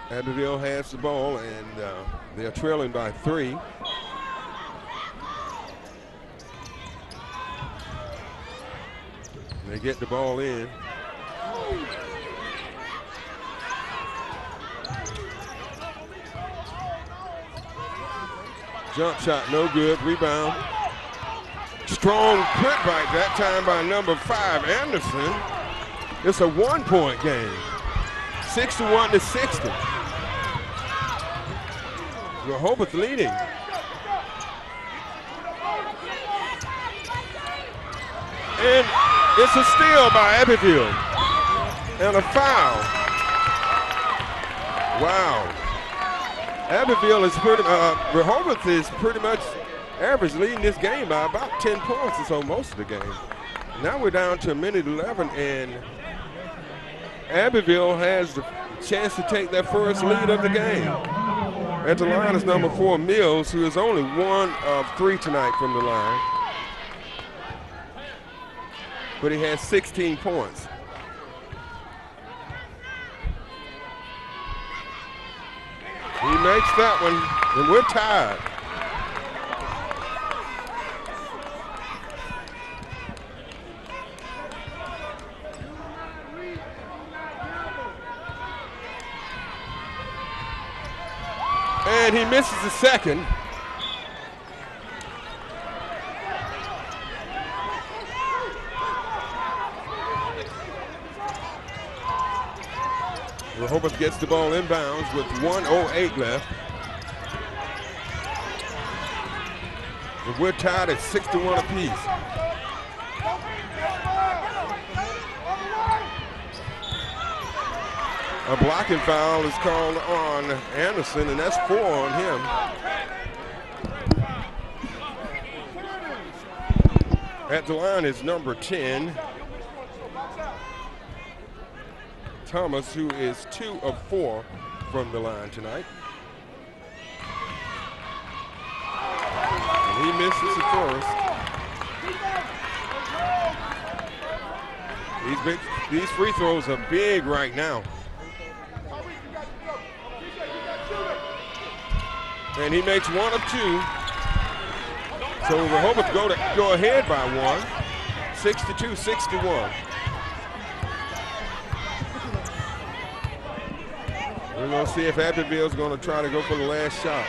Abbeville has the ball, and they're trailing by 3. They get the ball in. Jump shot, no good. Rebound. Strong putback that time by number 5, Anderson. It's a 1-point game. 61-60. Rehobeth leading. And it's a steal by Abbeville. And a foul. Wow. Abbeville is pretty, Rehobeth is pretty much average leading this game by about 10 points or so most of the game. Now we're down to a minute 11, and Abbeville has the chance to take their first lead of the game. At the line is number 4, Mills, who is only 1 of 3 tonight from the line. But he has 16 points. makes that one, and we're tied. And he misses the second. Rehobeth gets the ball inbounds with 1:08 left. And we're tied at 6-1 apiece. A blocking foul is called on Anderson, and that's 4 on him. At the line is number 10, Thomas, who is 2 of 4 from the line tonight. And he misses the first. These free throws are big right now. And he makes 1 of 2. So Rehobeth go ahead by 1, 62-61. We're going to see if Abbeville's going to try to go for the last shot.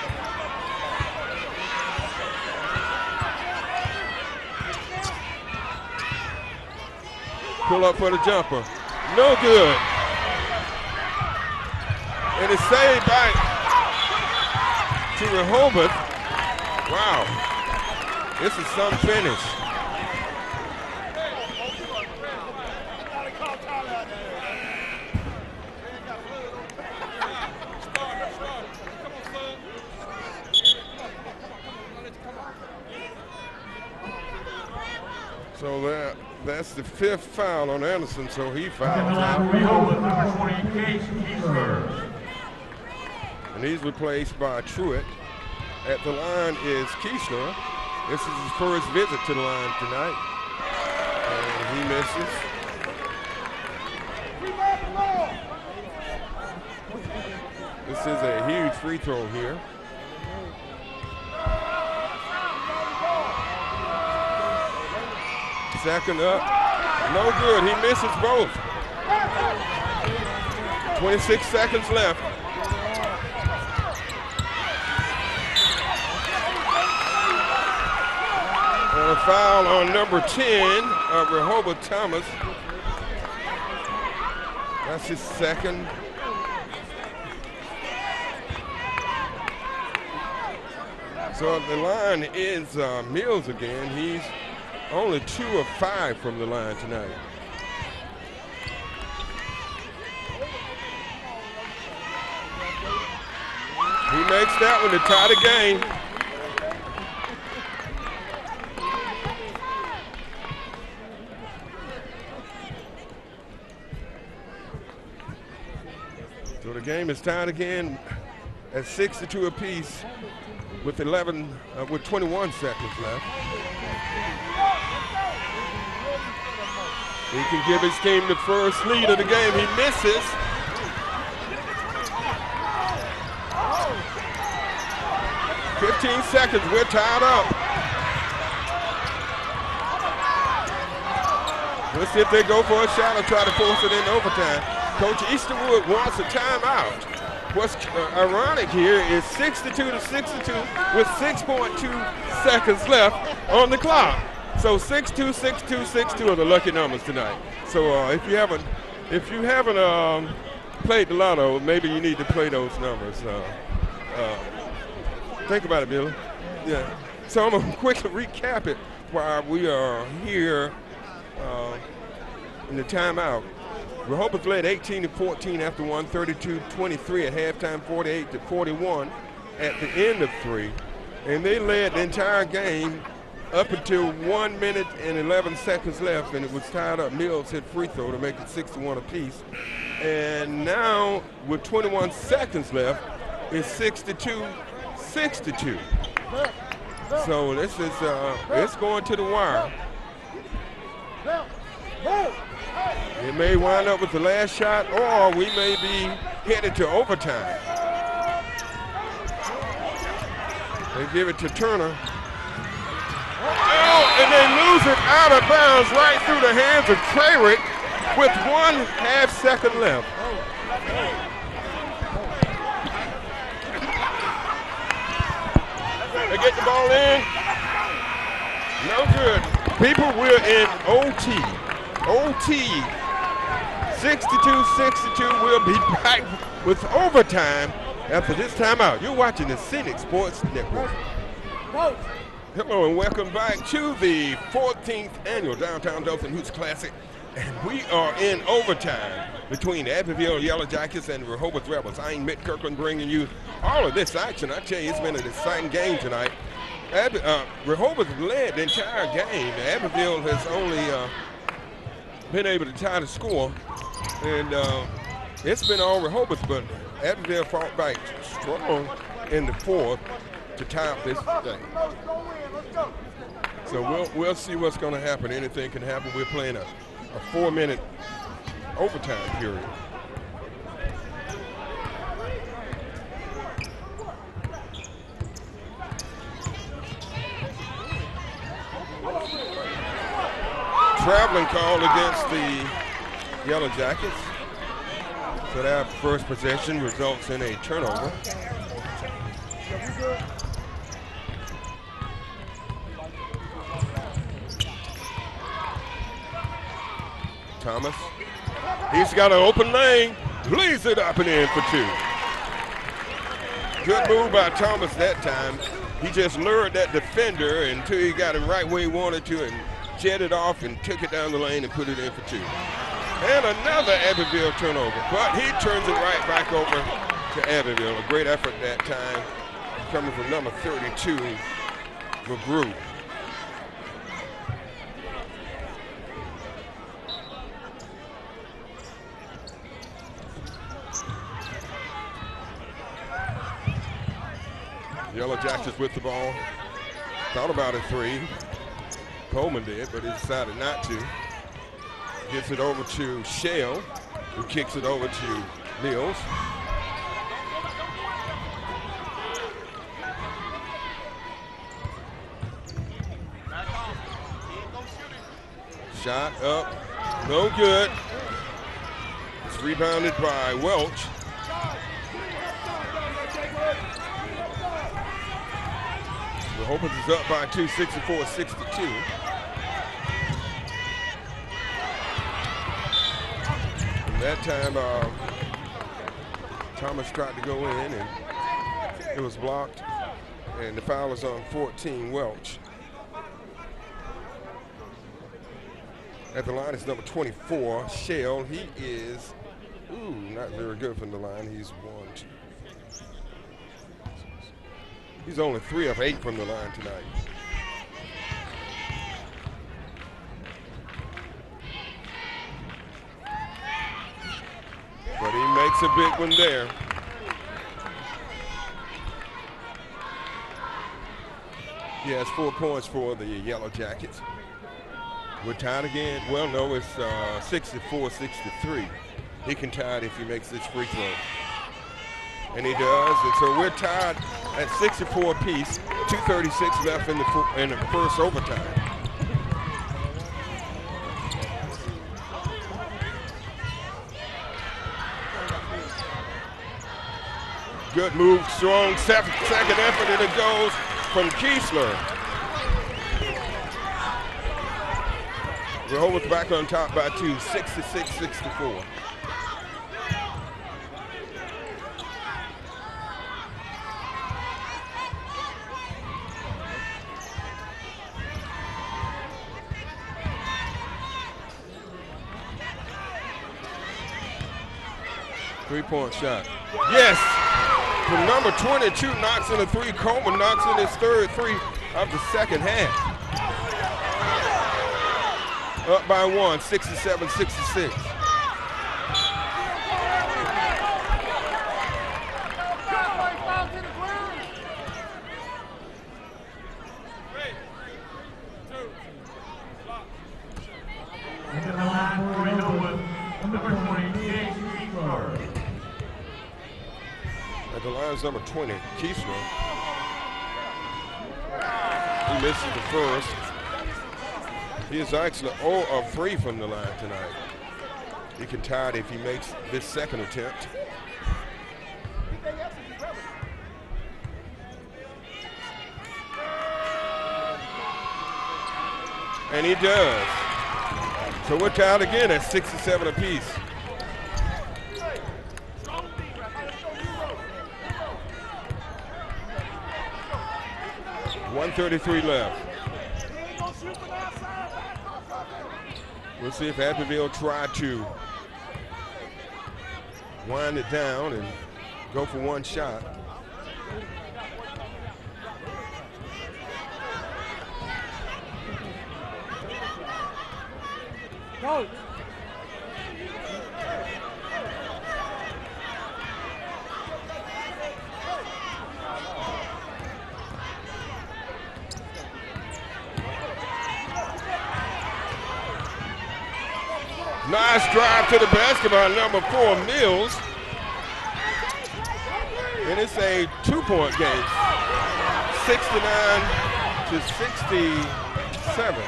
Pull up for the jumper. No good. And it's saved by to Rehobeth. Wow. This is some finish. So that's the 5th foul on Anderson, so he fouls. Rehobeth, number 20, Case Keesler. And he's replaced by Truitt. At the line is Keesler. This is his first visit to the line tonight. And he misses. This is a huge free throw here. Second up, no good. He misses both. 26 seconds left. And a foul on number 10 of Rehobeth Thomas. That's his second. So the line is Mills again. He's only 2 of 5 from the line tonight. He makes that one to tie the game. So the game is tied again at 62 apiece with 21 seconds left. He can give his team the first lead of the game. He misses. "15 seconds, we're tied up. Let's see if they go for a shot or try to force it in overtime. Coach Easterwood wants a timeout. What's ironic here is 62-62 with 6.2 seconds left on the clock. So 6-2, 6-2, 6-2 are the lucky numbers tonight. So if you haven't played the lotto, maybe you need to play those numbers. Think about it, Billy. Yeah. So I'm gonna quickly recap it while we are here in the timeout. Rehobeth led 18-14 after 1, 32-23 at halftime, 48-41 at the end of 3. And they led the entire game up until 1 minute and 11 seconds left, and it was tied up. Mills hit free throw to make it 6-1 apiece. And now, with 21 seconds left, it's 62-62. So this is, it's going to the wire. It may wind up with the last shot, or we may be headed to overtime. They give it to Turner. Oh, and they lose it out of bounds right through the hands of Trayrick with 1/2 second left. They get the ball in. No good. People, we're in OT. OT. 62-62. We'll be back with overtime after this timeout. You're watching the Scenic Sports Network. Hello and welcome back to the 14th annual Downtown Dothan Hoops Classic. And we are in overtime between Abbeville Yellow Jackets and Rehobeth Rebels. I'm Mitt Kirkland bringing you all of this action. I tell you, it's been an exciting game tonight. Rehobeth led the entire game. Abbeville has only been able to tie the score. And it's been all Rehobeth, but Abbeville fought back strong in the fourth to tie up this game. So we'll see what's going to happen. Anything can happen. We're playing a 4-minute overtime period. Traveling call against the Yellow Jackets. So that first possession results in a turnover. Thomas, he's got an open lane, leaves it up and in for 2. Good move by Thomas that time. He just lured that defender until he got him right where he wanted to and jetted off and took it down the lane and put it in for 2. And another Abbeville turnover, but he turns it right back over to Abbeville. A great effort that time coming from number 32, McGrew. Yellow Jackets with the ball. Thought about a 3. Coleman did, but he decided not to. Gets it over to Shale, who kicks it over to Mills. Shot up, no good. It's rebounded by Welch. Rehobeth is up by 2, 64-62. And that time, Thomas tried to go in, and it was blocked. And the foul is on 14, Welch. At the line is number 24, Shale. He is, not very good from the line. He's 1, 2. He's only 3 of 8 from the line tonight. But he makes a big one there. He has 4 points for the Yellow Jackets. We're tied again. Well, no, it's 64-63. He can tie it if he makes this free throw. And he does, and so we're tied at 64 apiece, 2:36 left in the first overtime. Good move, strong second effort, and it goes from Kiesler. Rehobeth back on top by 2, 66-64. Three-point shot. Yes! From number 22 knocks in a 3. Coleman knocks in his 3rd 3 of the second half. Up by 1, 67-66. At the line is number 20, Kiesler. misses the first. He is actually 0 of 3 from the line tonight. He can tie it if he makes this second attempt. And he does. So we're tied again at 67 apiece. .133 left. We'll see if Abbeville try to wind it down and go for one shot. Go. Nice drive to the basket by number 4, Mills. And it's a 2-point game. 69 to 67.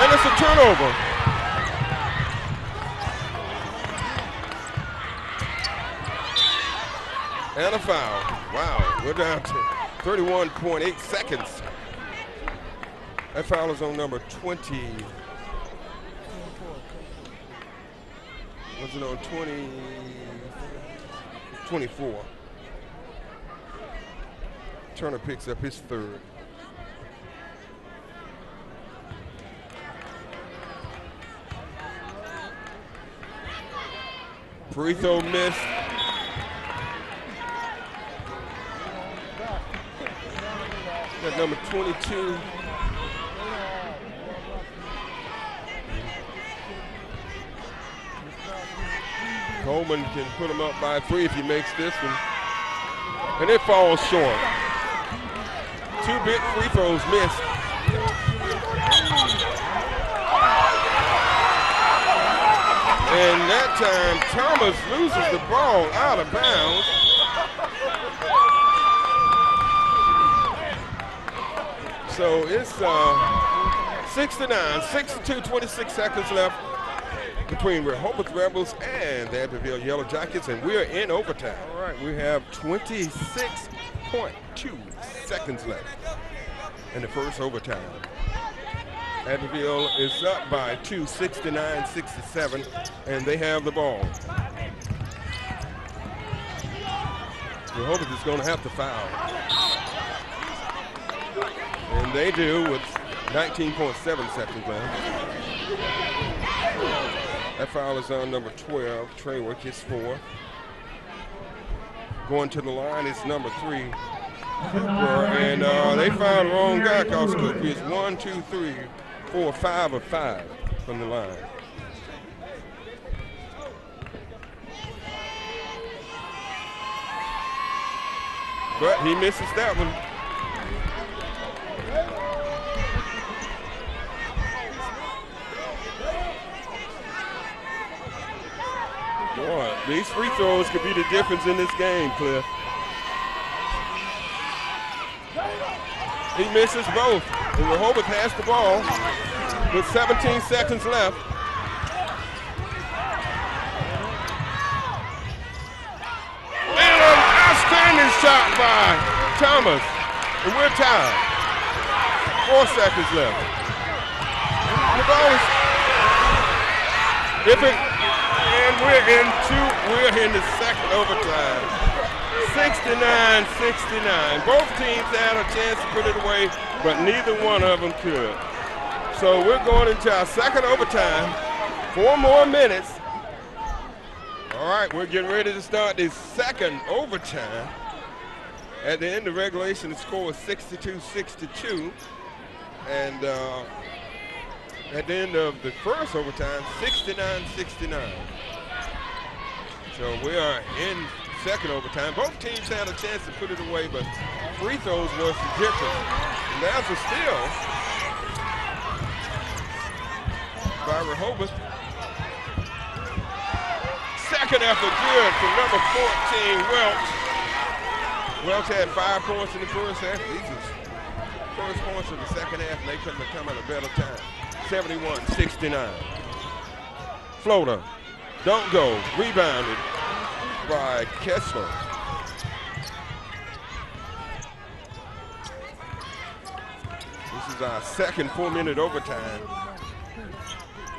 And it's a turnover. And a foul. Wow, we're down to 31.8 seconds. That foul is on number 20. Was it on 24? Turner picks up his third. Free throw missed. Got number 22. Coleman can put him up by 3 if he makes this one. And it falls short. 2 big free throws missed. And that time, Thomas loses the ball out of bounds. So it's 69, 62, 26 seconds left between Rehobeth Rebels and the Abbeville Yellow Jackets, and we're in overtime. All right, we have 26.2 seconds left in the first overtime. Abbeville is up by 2, 69-67, and they have the ball. Rehobeth is going to have to foul. And they do with 19.7 seconds left. That foul is on number 12, Treywick, his 4. Going to the line is number 3, Cooper, and they found the wrong guy because Cooper is 1, 2, 3, 4, 5 of 5 from the line. But he misses that one. Boy, these free throws could be the difference in this game, Cliff. He misses both. And Rehobeth has the ball with 17 seconds left. And an outstanding shot by Thomas. And we're tied. 4 seconds left. The ball is, and we're in the second overtime. 69-69. Both teams had a chance to put it away, but neither one of them could. So we're going into our second overtime. 4 more minutes. All right, we're getting ready to start the second overtime. At the end of regulation, the score was 62-62. And at the end of the first overtime, 69-69. So we are in second overtime. Both teams had a chance to put it away, but free throws was the difference. And that's a steal by Rehobeth. second effort good for number 14, Welch. Welch had 5 points in the first half. These are first points of the second half, and they couldn't have come at a better time. 71-69. Floater, don't go, rebounded by Kessler. This is our second 4-minute overtime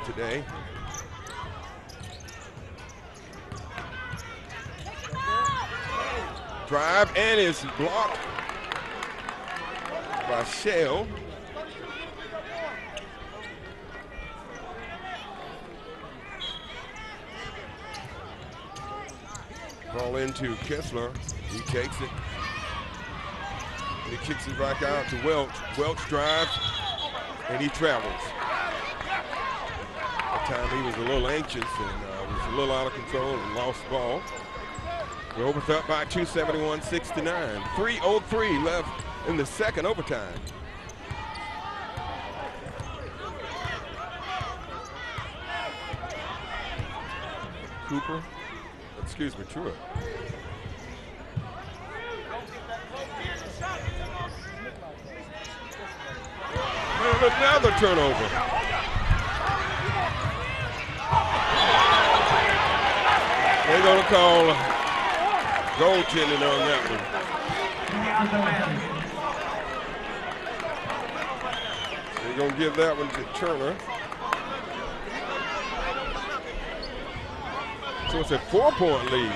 today. Drive and is blocked by Shell. Ball into Kessler. He takes it. And he kicks it back out to Welch. Welch drives and he travels. That time he was a little anxious and was a little out of control and lost the ball. Rehobeth up by 2, 71-69. 3:03 left in the second overtime. Cooper, excuse me, Truitt. And another turnover. They're going to call goaltending on that one. They're going to give that one to Turner. So it's a 4-point lead.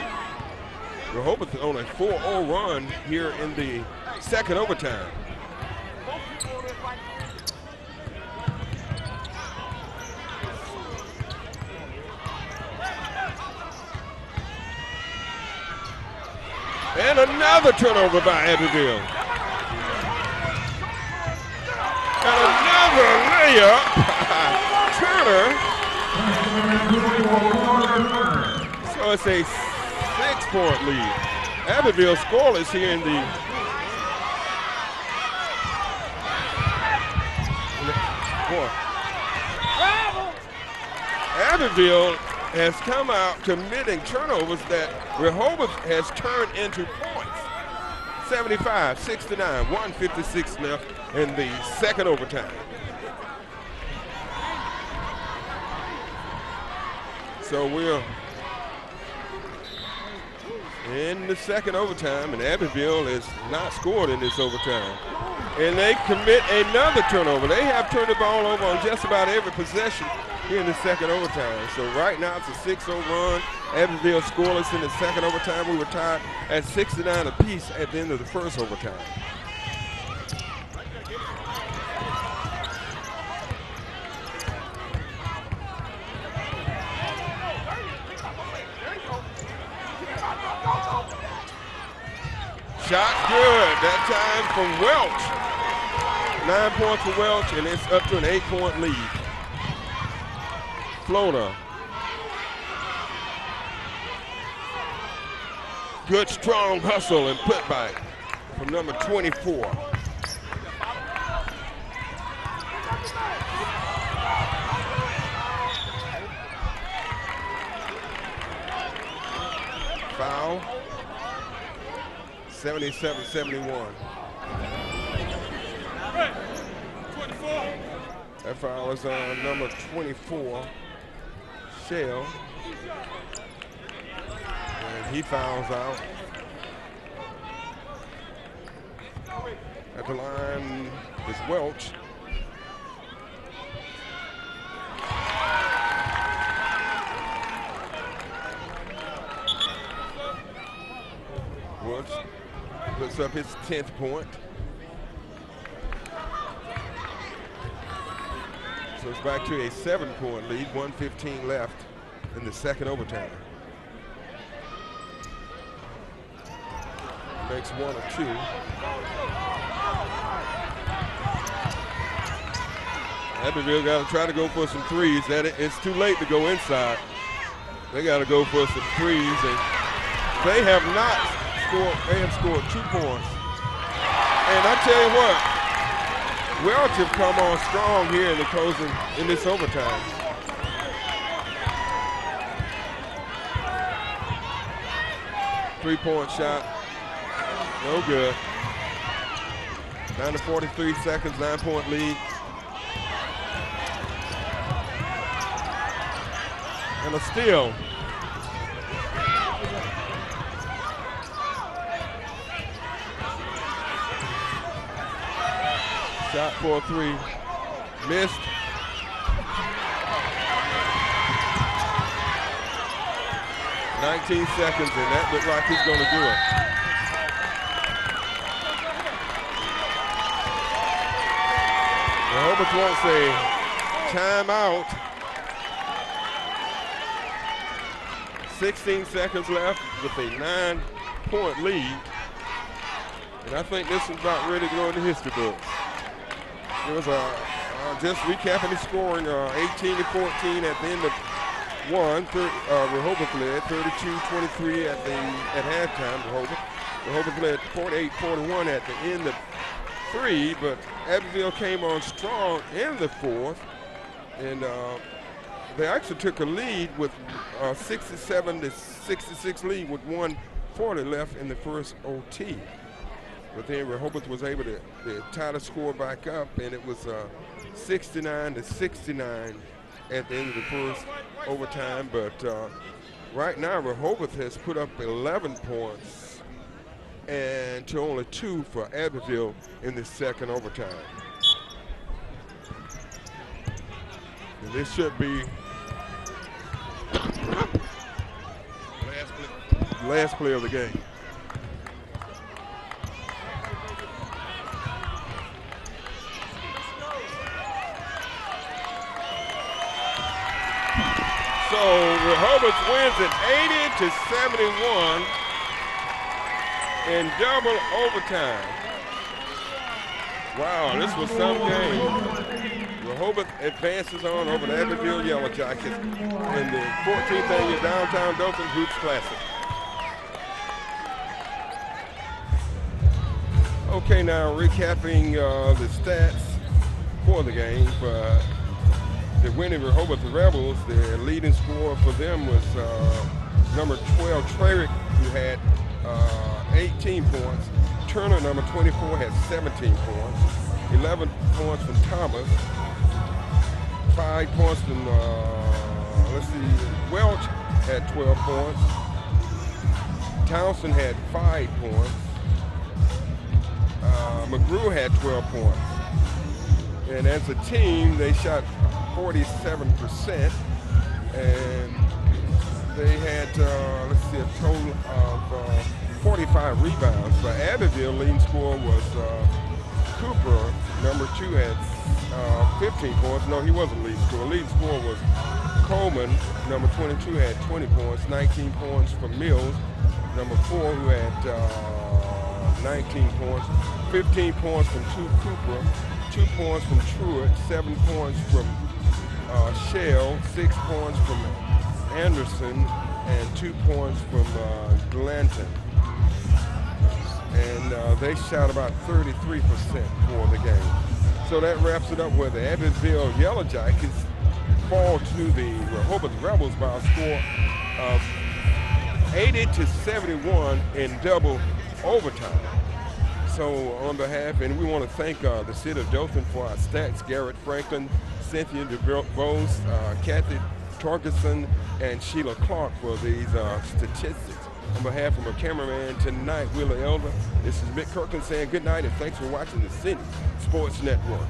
Rehobeth on a 4-0 run here in the second overtime. And another turnover by Abbeville. And another layup by Turner. So it's a 6-point lead. Abbeville scoreless here in the Abbeville has come out committing turnovers that Rehobeth has turned into points. 75-69, 1:56 left in the second overtime. So we're in the second overtime, and Abbeville has not scored in this overtime. And they commit another turnover. They have turned the ball over on just about every possession here in the second overtime. So right now it's a 6-0 run. Abbeville scoreless in the second overtime. We were tied at 69 apiece at the end of the first overtime. Shot good, that time from Welch. 9 points for Welch, and it's up to an 8-point lead. Floater. Good strong hustle and put back from number 24. Foul. 77-71. That foul is on number 24, Shell. And he fouls out. At the line is Welch. Welch puts up his 10th point. So it's back to a 7-point lead, 1:15 left in the second overtime. Makes 1 or 2. Abbeville got to try to go for some threes. It's too late to go inside. They got to go for some threes, and they have not scored. They have scored 2 points. And I tell you what, Welch have come on strong here in the closing in this overtime. Three-point shot, no good. Down to 43 seconds, 9-point lead. And a steal. Shot for a three, missed. "19 seconds, and that looked like he's going to do it. Rehobeth wants a timeout. 16 seconds left with a 9-point lead. And I think this is about ready to go in the history books. It was just recapping the scoring, 18-14 at the end of one. Rehobeth led 32-23 at halftime. Rehobeth led 48-41 at the end of three, but Abbeville came on strong in the fourth, and they actually took a lead with 67-66 lead with 1:40 left in the first OT. But then Rehobeth was able to tie the score back up, and it was 69-69 at the end of the first overtime. But right now Rehobeth has put up 11 points and to only 2 for Abbeville in the second overtime. And this should be last play of the game. So Rehobeth wins it 80-71 in double overtime. Wow, this was some game. Rehobeth advances on over the Abbeville Yellow Jackets in the 14th annual Downtown Dothan Hoops Classic. Okay, now recapping the stats for the game. For the winning Rehobeth Rebels, the leading scorer for them was number 12, Trerick, who had 18 points. Turner, number 24, had 17 points. 11 points from Thomas. 5 points from, Welch had 12 points. Townsend had 5 points. McGrew had 12 points. And as a team, they shot 47%, and they had, a total of 45 rebounds. For Abbeville, leading scorer was Cooper. Number 2 had 15 points. No, he wasn't leading scorer. Leading scorer was Coleman. Number 22 had 20 points. 19 points from Mills. Number 4, who had 19 points. 15 points from Cooper. 2 points from Truitt. 7 points from Shell. 6 points from Anderson. And 2 points from Glanton. And they shot about 33% for the game. So that wraps it up where the Abbeville Yellow Jackets fall to the Rehobeth Rebels by a score of 80-71 in double overtime. So on behalf, and we want to thank the city of Dothan for our stats, Garrett Franklin, Cynthia DeVos, Kathy Torgerson, and Sheila Clark for these statistics. On behalf of our cameraman tonight, Willa Elder, this is Mick Kirkland saying good night and thanks for watching the City Sports Network.